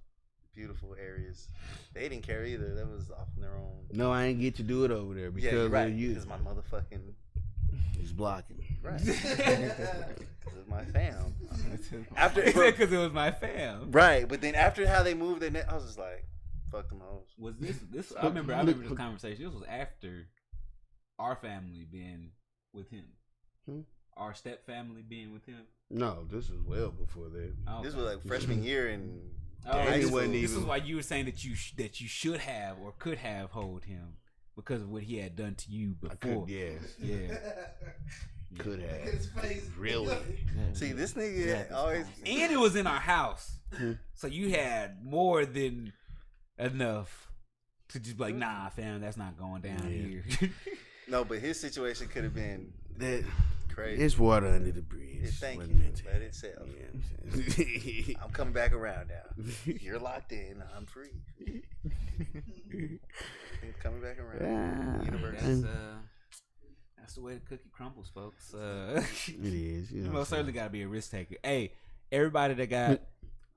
beautiful areas. They didn't care either. That was off on their own. No, I ain't get to do it over there because you're right. of you. Because my motherfucking It's blocking me. right. Because of my fam. After Because it was my fam. right, but then after how they moved their net, I was just like, fuck them hoes. Was this? I remember this conversation. This was after our family being with him. Our step family being with him. No, this is well before that. Okay. This was like freshman year and This is why you were saying that you should have or could have hold him because of what he had done to you before. Yes. Yeah. Could have. His face. Really? see this nigga always And it was in our house. So you had more than enough to just be like, nah, fam, that's not going down here. no, but his situation could have been That crazy. it's water under the bridge. Thank Wasn't you. meant to- Let it sell. Yeah, I'm coming back around now. You're locked in. I'm free. I'm coming back around. Universe. That's the way the cookie crumbles, folks. it is. You You know most certainly got to be a risk taker. Hey, everybody that got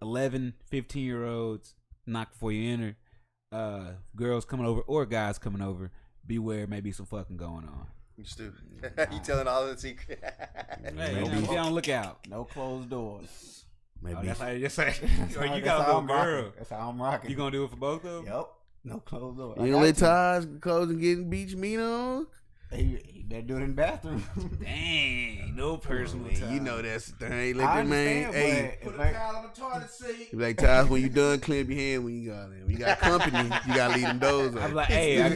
11, 15-year-olds, knock before you enter, girls coming over or guys coming over, beware, maybe some fucking going on. You stupid. You telling all the secret. Hey, you know, be on the lookout. No closed doors. Maybe. Oh, that's how you just say. That's Or how- you that's got a how little I'm rocking. girl. That's how I'm rocking. You gonna do it for both of them? Yep. No closed doors. You gonna let Taj close and getting beach meat on? He better do it in the bathroom. Dang, no personal Man, time. you know that's the thing. Let I that man. understand, Hey, but Put a towel on the toilet seat. you be like Taj, when you done, clean your hand when you got there. When you got company, you gotta leave them doors I'm open. like, hey, I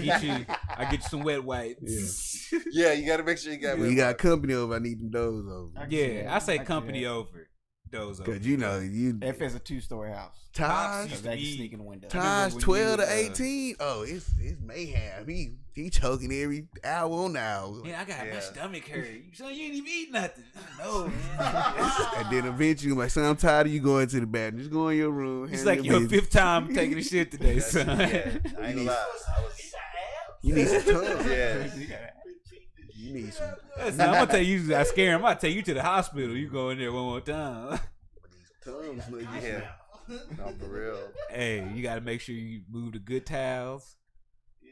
get you some wet wipes. Yeah, you got to make sure you got. When you got company over, I need them doors open. Yeah, I say company over. Those over. Cause you know you If it's a 2-story house, Taj, used they to can be- sneak in the window. Taj, when 12 you, to 18. Oh, it's mayhem. He choking every hour on hour. Yeah, I got my Yeah. stomach hurt. So you ain't even eat nothing. No, man. And then eventually, I'm like, son, I'm tired of you going to the bathroom. Just go in your room. It's handle like your business. fifth time taking a shit today, son. Yeah, I ain't gonna lie. You need some tubs. Yeah. You need some. Listen, I'm gonna tell you, I scare him. I'm gonna take you to the hospital. You go in there one more time. Tubs, look, Yeah. No, for real. Hey, you gotta make sure you move the good towels.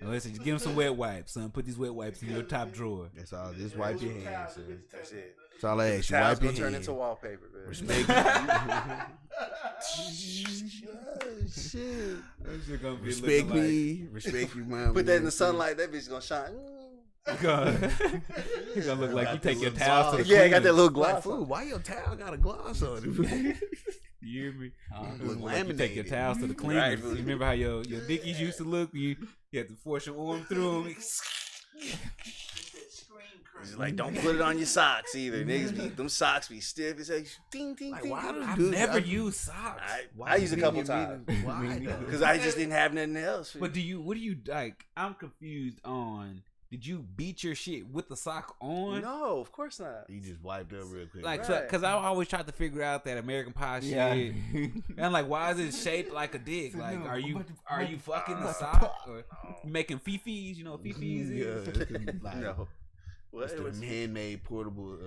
And listen, just give him some wet wipes, son. Put these wet wipes in your top drawer. That's all. Just wipe your hands, son. That's it. That's all I ask you. Towels Wipe your gonna turn hands. into wallpaper, man. Respect. That shit gonna be Respect looking me. Respect your mom. Put that in the sunlight. That bitch gonna shine. Like, it's gonna look like you take your towels to the Yeah, I got that cleaners. little Like, gloss. fool, why your towel got a gloss on it? You hear me? Look Like you take your laminated. towels to the Right, cleaners. fool. You remember how your dickies used to look? You had to force your arm through them. It's like, don't put it on your socks either. Niggas be, them socks be stiff. It's like, ding, ding, Like, ding. why do I've dudes- never used socks. I used a couple times. Why? Because I just didn't have nothing else. But what do you like? I'm confused on. Did you beat your shit with the sock on? No, of course not. You just wiped up real quick. Like, Right. because I always tried to figure out that American Pie shit. Yeah. And I'm like, why is it shaped like a dick? Like, are you fucking the sock or you making fifis? You know what fifis Yeah, is? it's the, like, No. What's What? the handmade portable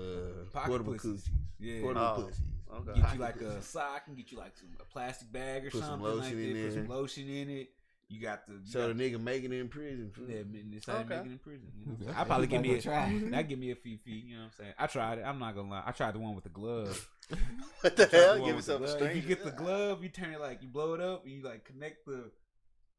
Pocket portable pussies. coochies? Yeah. Portable Oh. pussies. Okay. Get you like a sock and get you like a plastic bag or Put some something lotion like in that. Put there. some lotion in it. You got the So the nigga making it in prison. yeah, it's like Okay. making it in prison. You know? I probably give me a try. that give me a fifi. You know what I'm saying? I tried it. I'm not gonna lie. I tried the one with the glove. What the Tried the hell? one Give with the yourself a glove. string. If you get the glove, you turn it like you blow it up and you like connect the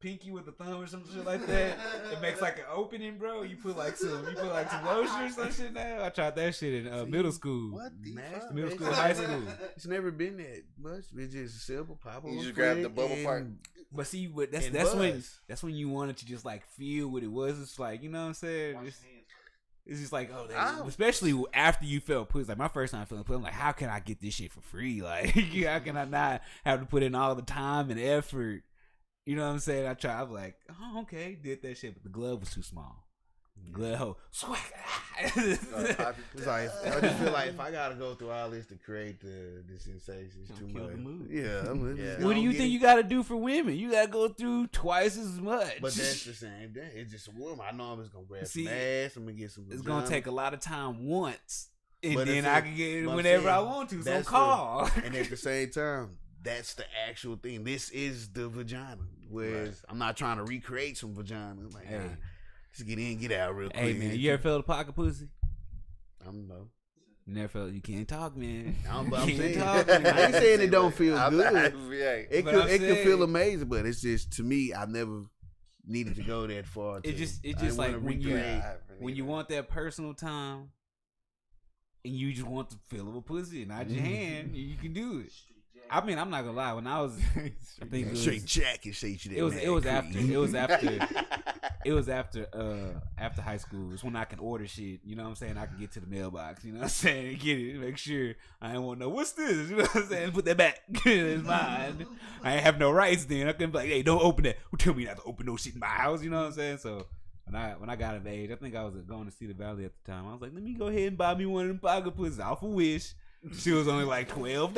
pinky with the thumb or some shit like that. It makes like an opening, bro. You put like some lotion or some shit now. I tried that shit in middle school. What the fuck? Middle school, high school. It's never been that much. It's just simple pop. You on just flick grab the bubble and- part. But see, but and that's when you wanted to just like feel what it was. It's like, you know what I'm saying? It's just like, oh, Ow. especially after you felt pussy. Like my first time feeling pussy, I'm like, how can I get this shit for free? Like, how can I not have to put in all the time and effort? You know what I'm saying? I was like, oh, okay, did that shit, but the glove was too small. Glove, swag. It's like I just feel like if I gotta go through all this to create the sensation, it's too kill the much. mood. Yeah, Yeah. What do you think you got to do for women? You got to go through twice as much. But that's the same thing. It's just a woman. I know I'm just gonna grab See, some ass. I'm gonna get some. It's gonna take a lot of time once, and But then that's I it. can get it But I'm whenever I saying, want to. So that's call. And at the same time, that's the actual thing. This is the vagina. Whereas I'm not trying to recreate some vagina. I'm like, hey, just get in, get out real quick. Hey man, you ever felt a pocket pussy? I don't know. Never felt. You can't talk, man. I'm You saying, can't talk, I man. ain't saying it don't feel good. It But I'm could saying- feel amazing, but it's just to me, I never needed to go that far. It just like when you want that personal time, and you just want the feel of a pussy, not your hand, you can do it. I mean, I'm not gonna lie. When I was, I think it was, straight jacket, say you that. it was after high school. It's when I can order shit. You know what I'm saying? I can get to the mailbox. You know what I'm saying? Get it. Make sure I ain't want to know what's this. You know what I'm saying? Put that back. It's mine. I ain't have no rights then. I couldn't be like, hey, don't open that. Tell me not to open no shit in my house. You know what I'm saying? So when I got of age, I think I was going to see the Valley at the time. I was like, let me go ahead and buy me one of them pocket pussies off of Wish. She was only like $12.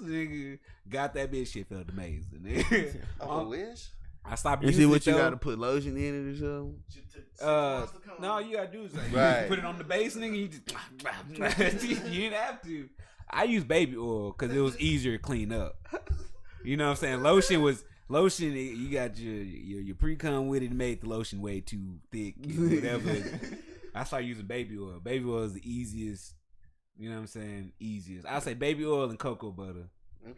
Nigga. Got that bitch. Shit felt amazing. Nigga. I wish. I stopped You using see what it, you though. got to put lotion in it or something? No, you gotta do is like, Right. you put it on the base, nigga. You just you didn't have to. I use baby oil because it was easier to clean up. You know what I'm saying? Lotion. You got your pre-cum with it, and made the lotion way too thick. Whatever. I started using baby oil. Baby oil is the easiest. You know what I'm saying? Easiest. I say baby oil and cocoa butter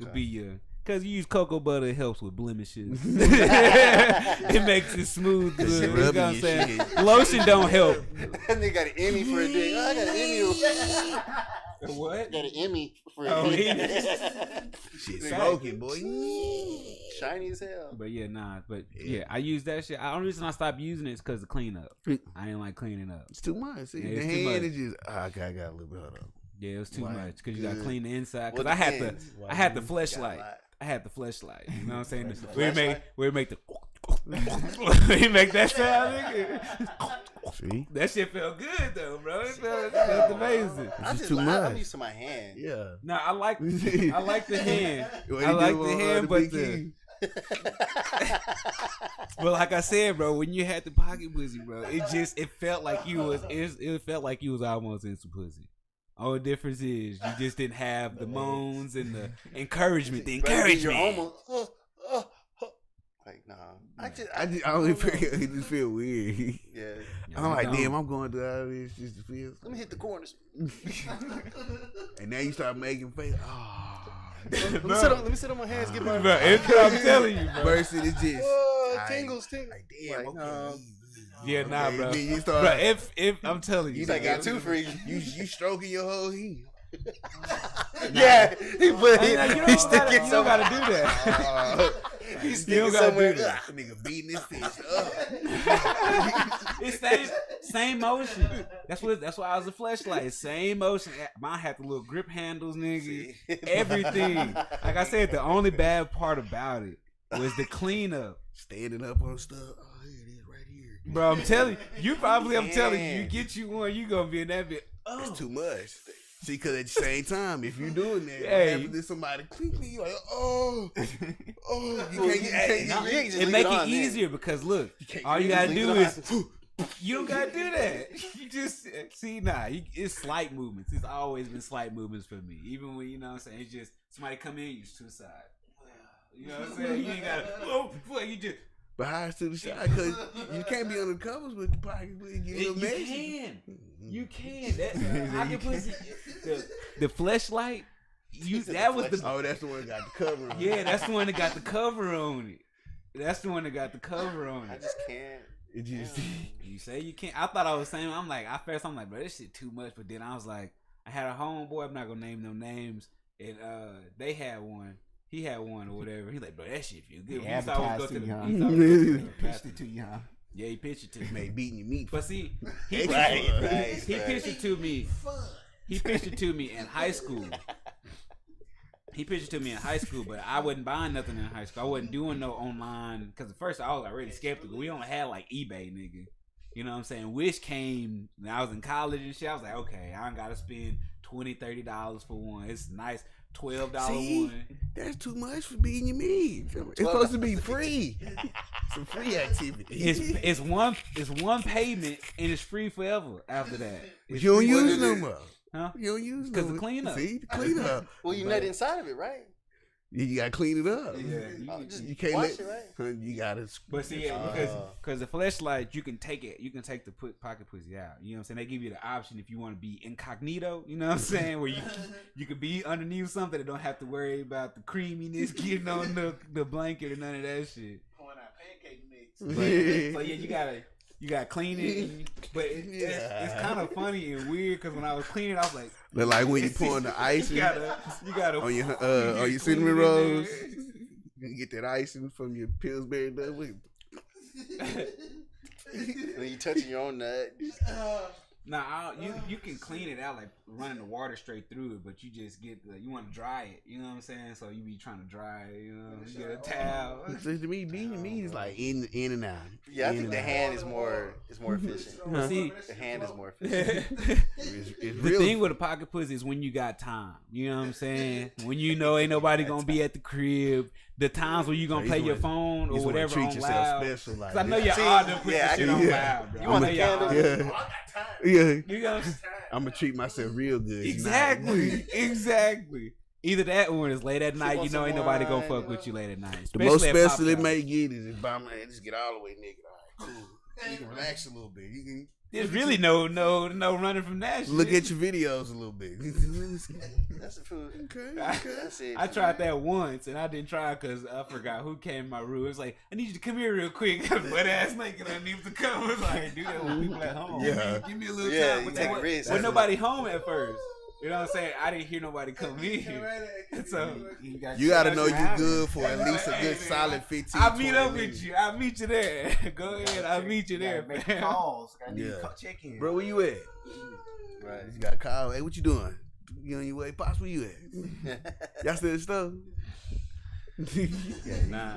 would be your. Cause you use cocoa butter, it helps with blemishes. It makes it smooth. You know what I'm saying? Lotion don't help. That nigga got an Emmy for a dick. I got an Emmy. What? Got an Emmy for Oh, a Emmy. dick. Shit smoking, boy. Shiny as hell. But yeah, I use that shit. The only reason I stopped using it is because of cleanup. I didn't like cleaning up. It's too much. See, Yeah, the it's too hand much. is just, okay, I got a little bit of it. Yeah, it was too Why? much because you got to clean the inside. Well, Because I depends. had the fleshlight. Got a lot. I had the fleshlight. You know what I'm saying? Fleshlight? We make the. We make that sound, nigga. See? That shit felt good though, bro. It felt amazing. I It's just too I'm much. used to my hand. Yeah. No, I like the hand. What I you like do the on, hand, Big but the. King? But like I said, bro, when you had the pocket pussy, bro, it felt like you was it felt like you was almost in some pussy. Only difference is you just didn't have the moans and the encouragement. The encouragement. You're almost like nah. I only feel it just feel weird. Yeah. I'm like, damn, I'm going through all this just to feel. Let me hit the corners. And now you start making face. Oh. Let me sit on my hands. Get my. Bro, I'm telling you, bro. Versus it's just. Whoa, I- tingles. Like, damn, Like, okay. Yeah, nah, Okay, bro. then you start. Bro, if I'm telling you, You like got too freaky. you stroking your whole heel. Yeah, he put Hey, now, you he's don't gotta, sticking you don't gotta do that. He's You don't sticking gotta somewhere. do that. That nigga beating his fist up. It's same motion. That's why I was a fleshlight. Same motion. Mine had the little grip handles, nigga. Everything. Like I said, the only bad part about it was the cleanup. Standing up on stuff. Oh, here it is right here. Bro, I'm telling you, I'm telling you, you get you one, you gonna be in that bit. It's too much. See, because at the same time, if you're doing that, Hey. what happens if somebody click me, you're like, oh, you ain't just It leave make it on it then. easier because look, can't all you just gotta leave do it is you don't gotta do that. You just see, it's slight movements. It's always been slight movements for me. Even when you know what I'm saying, it's just somebody come in, you just to the side. You know what I'm saying? You ain't gotta. You just. But how's to the side? Because you can't be under the covers with the pocket. You can. You can. That pocket pussy. The fleshlight. That was the. Oh, that's the one that got the cover on. Yeah, that's the one that got the cover on it. That's the one that got the cover on I it. just can't. It just, You say you can't. I thought I was saying. I'm like, I'm like, bro, this shit too much. But then I was like, I had a homeboy. I'm not gonna name no names. And they had one. He had one or whatever. He's like, bro, that shit feel good. He We used to always advertised go to to you, huh? the. we used to always go to the Pitched bathroom. it to you, huh? Yeah, he pitched it to me. made beating your meat. But see, he Right. he pitched it to me. He pitched it to me in high school. He pitched it to me in high school, but I wasn't buying nothing in high school. I wasn't doing no online because at first I was already skeptical. We only had like eBay, nigga. You know what I'm saying? Wish came when I was in college and shit. I was like, okay, I don't gotta spend $20, $30 for one. It's nice. $12 See, one. that's too much for beating your meat. It's supposed to be free. Some free activity. It's one payment and it's free forever after that. It's You don't free use forever. no more. Huh? You don't use no 'Cause the more. cleanup. See, the cleanup. Well, you nut inside of it, right? You gotta clean it up. Yeah, You can't wash let. it, right? You gotta. but see, because the fleshlight, you can take the pocket pussy out. You know what I'm saying? They give you the option if you want to be incognito. You know what I'm saying? Where you could be underneath something that don't have to worry about the creaminess getting on the blanket or none of that shit. Pouring out pancake mix. So yeah, you gotta clean it. But it's kind of funny and weird because when I was cleaning, I was like, But like when you pouring the ice you gotta on your cinnamon rolls, you get that icing from your Pillsbury Doughboy. When you touching your own nut. Nah, you can clean it out like running the water straight through it, but you just get you want to dry it. You know what I'm saying? So you be trying to dry it. You know, you get a towel. So to me, it's like in and out. Yeah, I think the hand is more efficient. But see, The hand is more efficient. It's the real. thing with a pocket pussy is when you got time. You know what I'm saying? When you know ain't nobody gonna be at the crib. The times when you gonna play your phone or whatever treat on yourself loud. special like Cause I know this. y'all all done put this shit on yeah. loud, bro. You want I the know y'all candles? all- Yeah. I got time. Yeah, You know, I'm gonna treat myself real good. exactly. Either that or when it's late at night, want you know some ain't nobody wine, gonna fuck you with know? you late at night. The most Especially at special it pop may shops. get is if I'm just get all the way naked. All right, cool. You can relax a little bit. You can There's really no running from that shit. look at your videos a little bit. That's the food. Okay. That's it. I tried that once and I didn't try because I forgot who came in my room. It was like, I need you to come here real quick. Butt ass naked underneath the covers. Like, do that with people at home. Yeah. Give me a little Yeah, time. you But take there a risk. was nobody home at first. You know what I'm saying? I didn't hear nobody come in. So You gotta know you good for at least a good solid 15. I'll meet 20 up with minutes. you. I'll meet you there. Go ahead. I'll meet you there, Make man. calls. I need Yeah. to check in. Bro, where you at? Right. You got to call. Hey, what you doing? You on your way? Pops, where you at? Y'all still in stuff? Nah,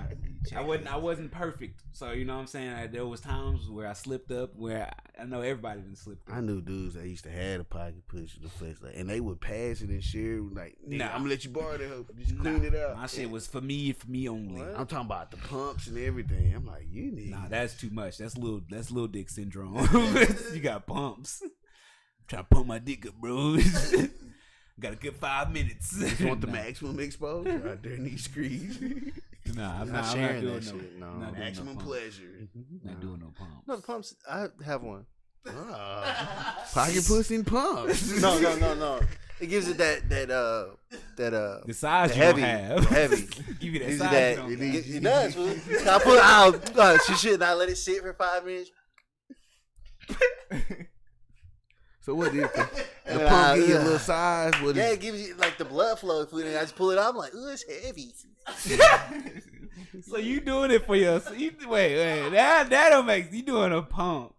I wasn't perfect. So you know what I'm saying. There was times where I slipped up. Where I know everybody didn't slip up. I knew dudes that used to have a pocket push in the flesh, like, and they would pass it and share it. Like, Nah. I'm gonna let you borrow that. Just clean it out. My shit was for me only. I'm talking about the pumps and everything. I'm like, you need. Nah, that's too much. That's little dick syndrome. You got pumps. I'm trying to pump my dick up, bro. Got a good 5 minutes. Just want the maximum exposure out there in these streets. Nah, I'm Not not sharing doing that no. shit. No. Not doing Maximum no pumps. pleasure. Not doing no pumps. No, the pumps. I have one. Pocket pussy and pumps. No. It gives it that The size the you heavy, don't have. heavy. Give you that Gives size you you that. don't have. It does. Fool. I put out. She should not let it sit for 5 minutes. So what is the And pump give you a little size? What Yeah, is it gives you like the blood flow. And I just pull it out. I'm like, ooh, it's heavy. So you doing it for yourself? Wait, that don't make you doing a pump.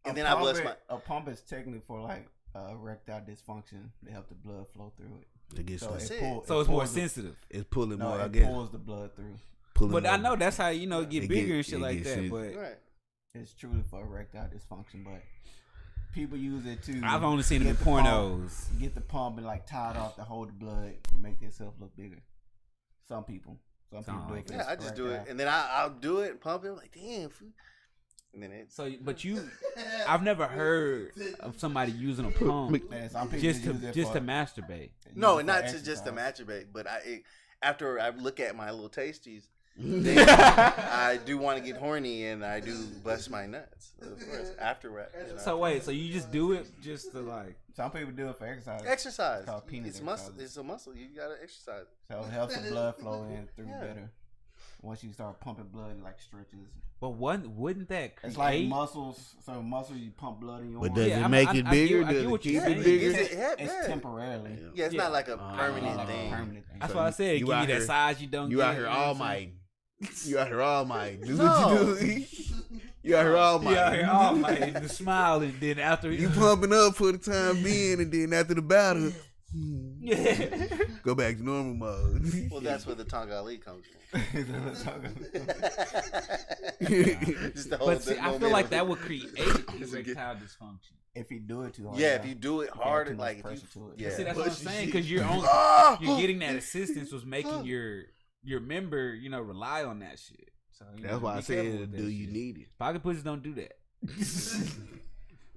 And then I bless my. A pump is technically for like erectile dysfunction to help the blood flow through it. to get So started? That's it it. pulls. So it's more sensitive. It's pulling No, more, I it guess. pulls the blood through. Pulling But I more. know that's how you know get It bigger get- and shit it like gets that. shit. But Right. It's truly for erectile dysfunction, but people use it too. I've only seen it in Get the pump. pornos. Get the pump and like tie it off to hold the blood to make themselves look bigger. Some people do like it. for Yeah, I just do it, erectile. and then I'll do it and pump it. I'm like, damn. Fool. And then it's So, but I've never heard of somebody using a pump Man, some people just use it to for- masturbate. use no, it for not to just to exercise. masturbate, but after I look at my little tasties, then I do want to get horny and I do bust my nuts. Of course, afterward. You know. So wait, so you just do it just to like? Some people do it for exercise. Exercise. It's called penis It's muscle. exercise. It's a muscle. You gotta exercise. So it helps the blood flow in through Yeah. better. Once you start pumping blood, it like stretches. But wouldn't that create? It's like muscles. So muscles, you pump blood in your But arm. does Yeah, it I- make I- it I bigger? get- I Does get it what keep you're it saying. bigger? It's Yeah. temporarily. Yeah, it's Yeah. not like a It's permanent not like a thing. permanent thing. That's So why I said you give out you that here- size you don't. You get, out here know what all I'm saying? might. You out here all might. Do No. what you do. You out here all might. You out here all might the smile and then after You pumping up for the time being, and then after the battle, yeah. go back to normal mode. Well, that's where the Tonga Ali comes from. Just to hold But see, the I feel momentum. like that would create erectile dysfunction. If you do it too hard. Yeah, if you do it If you add hard, too much like if pressure you, to it. yeah. See, that's what I'm Push saying shit. because you're getting that assistance was making your member, rely on that shit. So That's why I be careful said, with do that you shit. need it? Pocket pussies don't do that.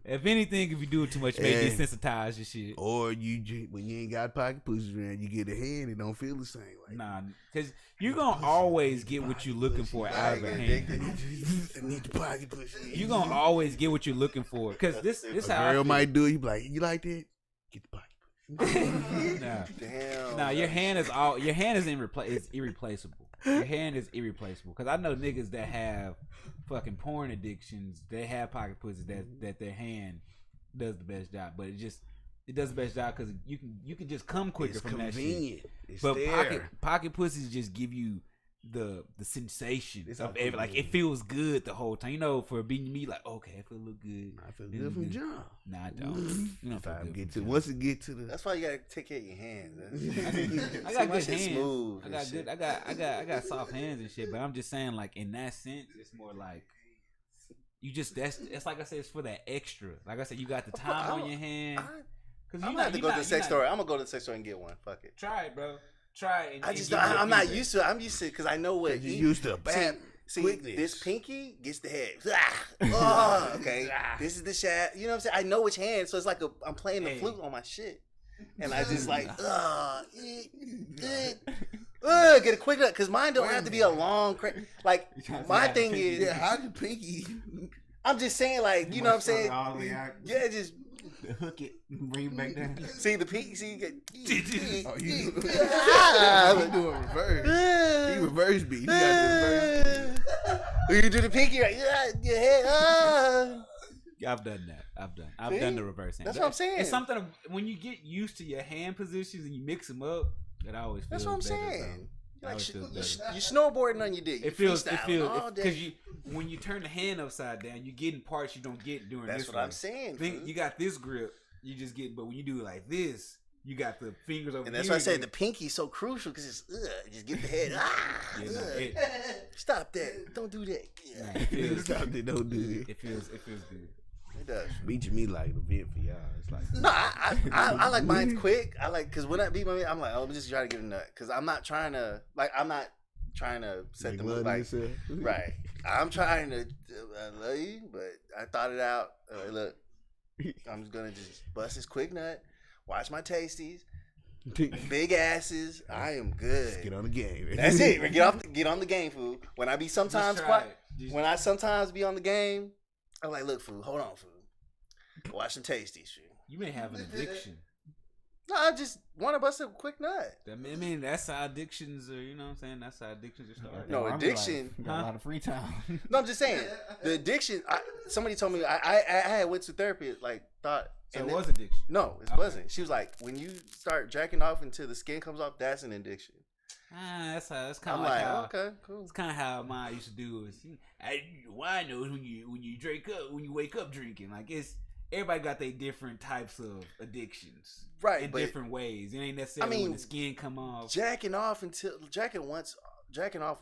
If anything, if you do it too much, maybe desensitize your shit. Or when you ain't got pocket pussy around, you get a hand, it don't feel the same. Like, Nah, because you're gonna always get what you're looking for out of a hand. I need the pocket pussy. You're gonna always get what you're looking for. Because this A how I girl feel. might do it. You be like, you like that? Get the pocket pussy. Damn. Nah, your hand is irreplaceable. Your hand is irreplaceable. Because I know niggas that have fucking porn addictions. They have pocket pussies that their hand does the best job. But it does the best job because you can just come quicker It's from convenient. that shit. It's But there. pocket pussies just give you the sensation It's of all every, like it convenient. feels good the whole time. You know, for being me, like okay, I feel a little good. I feel good from jump. Nah, I don't. You don't If feel I good get from to jump. once it get to the That's why you gotta take care of your hands. I got My good shit hands. smooth I and got shit. good. I got soft hands and shit. But I'm just saying, like in that sense, it's more like you just it's like I said, it's for that extra. Like I said, you got the time on your hand. I'm gonna have to go to the sex store. I'm gonna go to the sex store and get one. Fuck it. Try it, bro. Try it. I'm not used to it. I'm used to it because I know what you used to a bad See, quickness. this pinky gets the head. Oh, okay. This is the shaft. You know what I'm saying? I know which hand, so it's like I'm playing the flute on my shit, and I just like get a quick nut because mine don't have to be a long. Like my thing is, yeah, how the pinky? I'm just saying, like you know what I'm saying? All the way out, Yeah, just hook it, bring it back down. see the pinky. See, Oh, you Ah, doing reverse? You reverse beat. You got the reverse. When you do the pinky, right? Your head. I've done that. I've done the reverse hand. That's what I'm saying. It's something when you get used to your hand positions and you mix them up. It always feels That's what I'm better, saying. bro. Like Always feels better. you snowboarding on your dick. It feels all day. because when you turn the hand upside down, you're getting parts you don't get during That's this. what I'm saying. Think you got this grip, you just get. But when you do it like this, you got the fingers over. And that's here, why I said the pinky's so crucial because it's just get the head. Yeah, no, Stop that! Don't do that. Nah, it feels. Stop it, don't do it. It feels good. It does. Beating me like an event for y'all. It's like No, I like mine quick. I like because when I beat my man, I'm like, oh, just try to get a nut because I'm not trying to set make the love mood to like yourself. right. I'm trying to I love you, but I thought it out. Look, I'm just gonna just bust this quick nut. Watch my tasties. Big asses. I am good. Get on the game. That's it. Get on the game, fool. When I be sometimes Just try quiet, it. when I sometimes be on the game, I'm like, look, fool, hold on, fool. Watch some tasties, fool. You may have an addiction. No, I just want to bust a quick nut. I mean, that's how addictions are. You know what I'm saying? That's how addictions are started. No, I'm addiction. Like, got a lot of free time. No, I'm just saying the addiction. Somebody told me I had went to therapy. Like thought. So and it then- was addiction. No, it Okay. wasn't. She was like, when you start jacking off until the skin comes off, that's an addiction. That's kind I'm of like, how. okay, cool. It's kind of how mine used to do. Is why I know is when you drink up, when you wake up drinking. Like it's everybody got their different types of addictions, Right, In but different ways. It ain't necessarily when mean, the skin come off. jacking off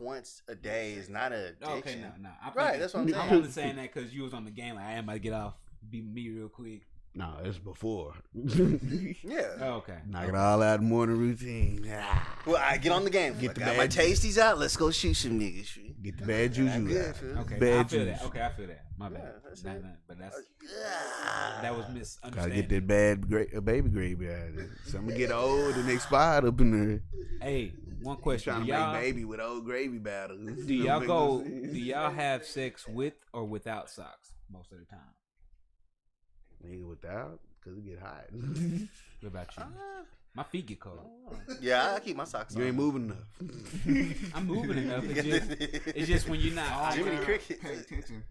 once a day is not an addiction. Okay, no. Right, that's what I'm saying. I'm only saying that because you was on the game. Like I am about to get off, be me real quick. No, it's before. Yeah. Oh, okay. Knock it all out in the morning routine. Well, I get on the game. Get I the got my bad- tasties out. Let's go shoot some niggas. Get the bad juju I'm good, out. fool. Okay, Bad I feel juice. that. Okay, I feel that. My bad. that's Nah, it. but that That was Gotta misunderstanding. get that bad baby gravy out of it. Some get old and expired up in there. Hey, one question: Trying Do to y'all, make baby with old gravy batter. do y'all go? Do y'all have sex with or without socks most of the time? Nigga without? Because it get hot. What about you? My feet get cold. Yeah, I keep my socks on. You ain't moving enough. I'm moving enough. It's just when you're not. Jiminy Cricket. Pay attention.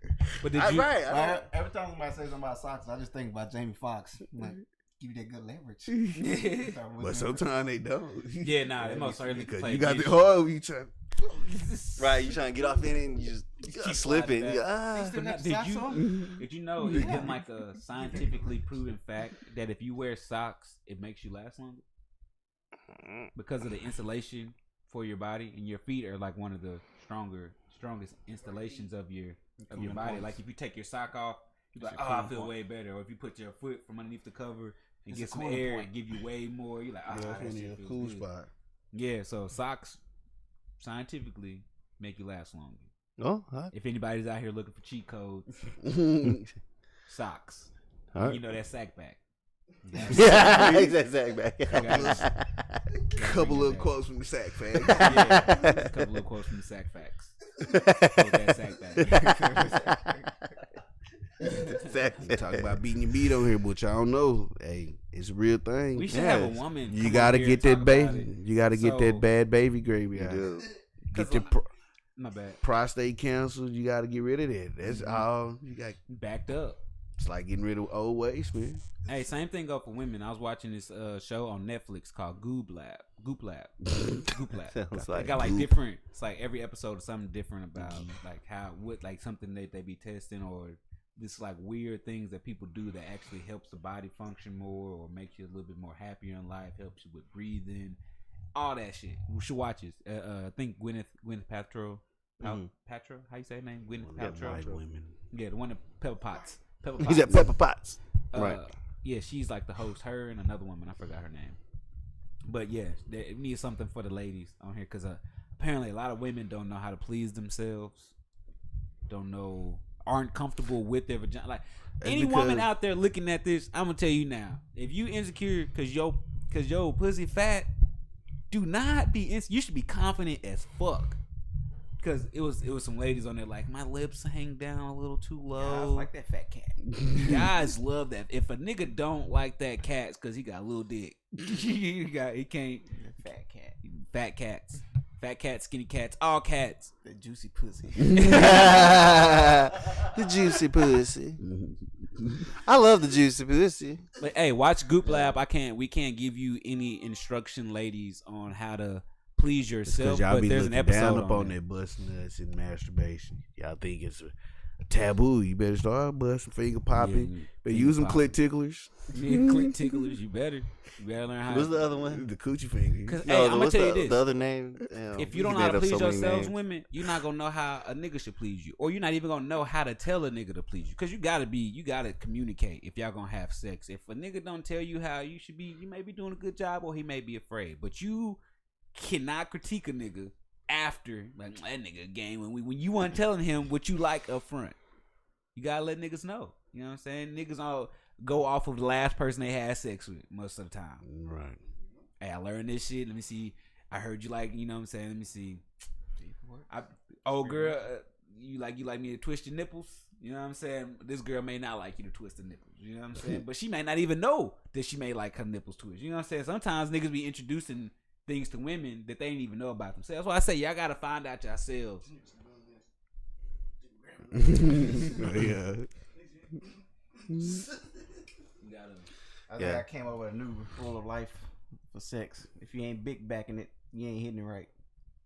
But did you? Right. Like, every time somebody says something about socks, I just think about Jamie Foxx. Like, give you that good leverage. But sometimes they don't. Yeah, nah, they most certainly Because play you got the against hard you try. Right, you trying to get off in it and you just keep slipping. sliding You back. go, But did you know it's been like a scientifically proven fact that if you wear socks, it makes you last longer because of the insulation for your body, and your feet are like one of the strongest installations of your body. Like if you take your sock off, you're like, oh, I feel way better. Or if you put your foot from underneath the cover and get some air, it give you way more. You're like, ah, that shit feels cool good. spot. Yeah, so socks scientifically make you last longer. Oh, If anybody's out here looking for cheat codes, socks. All right. You know that sack back. Yeah, exactly. Couple of quotes from the sack facts. Yeah, a couple of quotes from the sack facts. Quote that sack back. We talk about beating your meat on here, but y'all don't know. Hey, it's a real thing. We should have a woman. You come gotta over here get and that talk baby. about it. You gotta get So- that bad baby gravy You out. do. Get your My bad. prostate cancer. You gotta get rid of that. That's all you got. Backed up. It's like getting rid of old waste, man. Hey, same thing go for women. I was watching this show on Netflix called Goop Lab. Goop Lab. Sounds They like got like Goop. different. It's like every episode is something different about like how what like something that they be testing or this like weird things that people do that actually helps the body function more or makes you a little bit more happier in life. Helps you with breathing, all that shit. We should watch it. I think Gwyneth Paltrow. Paltrow, how you say her name? Gwyneth Paltrow. White women. Yeah, the one that Pepper Potts. He's at Pepper Potts. Right. Yeah, she's like the host. Her and another woman, I forgot her name. But yeah, they need something for the ladies on here because apparently a lot of women don't know how to please themselves. Aren't comfortable with their vagina. Like any woman out there looking at this, I'm gonna tell you now: if you insecure because your pussy fat, do not be. You should be confident as fuck. Cause it was some ladies on there like my lips hang down a little too low. I was like that fat cat. Guys love that. If a nigga don't like that cat's cause he got a little dick. he can't. Fat cat. Fat cats, skinny cats, all cats. The juicy pussy. The juicy pussy. I love the juicy pussy. But hey, watch Goop Lab. We can't give you any instruction, ladies, on how to please yourself. Because y'all But be there's an looking episode down up on there. that bust nuts and masturbation. Y'all think it's a taboo. You better start busting, finger popping. But use them clit ticklers. Yeah, clit ticklers. You better learn how. What's the other one? The coochie finger. Cause hey, I'm gonna what's tell you the this: other name? Damn, if you don't know how to please yourselves, women, you're not gonna know how a nigga should please you, or you're not even gonna know how to tell a nigga to please you. Cause you gotta communicate if y'all gonna have sex. If a nigga don't tell you how you should be, you may be doing a good job, or he may be afraid. But you cannot critique a nigga after like that nigga game when you weren't telling him what you like up front. You gotta let niggas know. You know what I'm saying? Niggas all go off of the last person they had sex with most of the time. Right. Hey, I learned this shit. Let me see. I heard you like, you know what I'm saying? Let me see. Girl, you like me to twist your nipples? You know what I'm saying? This girl may not like you to twist the nipples. You know what I'm saying? But she may not even know that she may like her nipples twist. You know what I'm saying? Sometimes niggas be introducing things to women that they didn't even know about themselves. That's why I say y'all gotta find out yourselves. Yeah. I think I came up with a new rule of life for sex. If you ain't big backing it, you ain't hitting it right.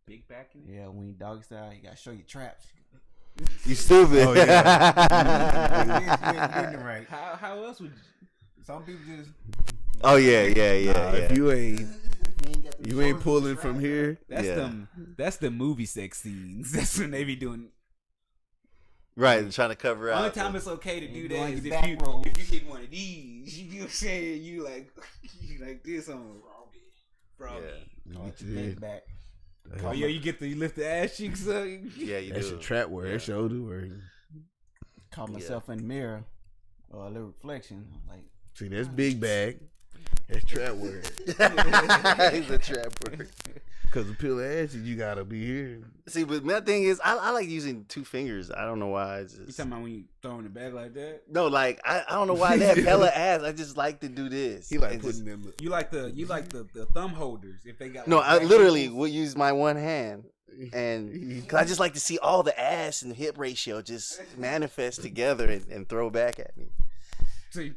Big backing? Yeah, when you doggy style, you gotta show your traps. You stupid. Oh, yeah. You ain't hitting it right. How else would Some people just Oh yeah. If you ain't got the you ain't shoulders pulling strapped. from here, that's the movie sex scenes. That's when they be doing. Right, trying to cover Only out. time it's okay to do You that doing is your if back rolls. you hit one of these. You know what I'm saying? You like this on froggy. Yeah. Get your neck back. Oh yeah, you lift the ass cheeks up. Yeah, you that's do. your trap word. That's shoulder word. Caught myself in the mirror, a little reflection. Like, See, that's big bag. That's trap word. He's a trap word. Because the pill of ass, you gotta be here. See, but my thing is, I like using two fingers. I don't know why. It's You just... talking about when you throwing the bag like that? No, like I don't know why they have hella ass. I just like to do this. He like And putting just... them. You like the thumb holders if they got. No, like, I back literally nipples? will use my one hand, and cause I just like to see all the ass and hip ratio just manifest together and throw back at me. So you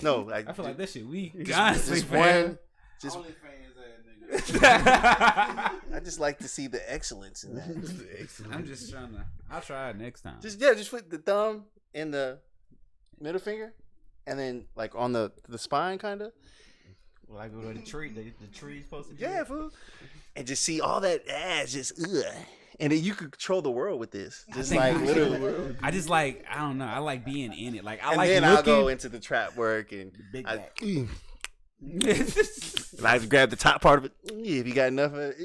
No, like I feel like that shit weak. just Honestly, one. man. Just I'm I just like to see the excellence in that. just trying to. I'll try it next time. Just put the thumb in the middle finger, and then like on the spine, kind of. like with the tree, the tree's supposed to be. Yeah, fool. And just see all that ass, just and then you could control the world with this. Just think like I literally. I just like I don't know. I like being in it. Like I And like then looking. I'll go into the trap work and Big I, back. and I just grab the top part of it. If you got enough of it,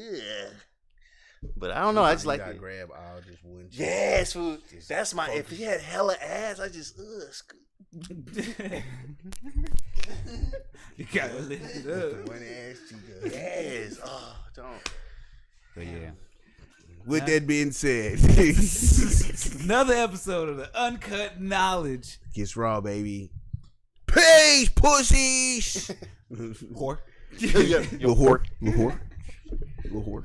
But I don't know. I just like to it. grab all just one. cheek. Yes, fool. Just That's my. If he had hella ass, I just You gotta lift it up. One ass cheek. yes. Oh, don't. But yeah. With that being said, Another episode of the Uncut Knowledge. gets raw, baby. Peace, pussies. Whore. Yo, Little whore. Little whore. Little whore.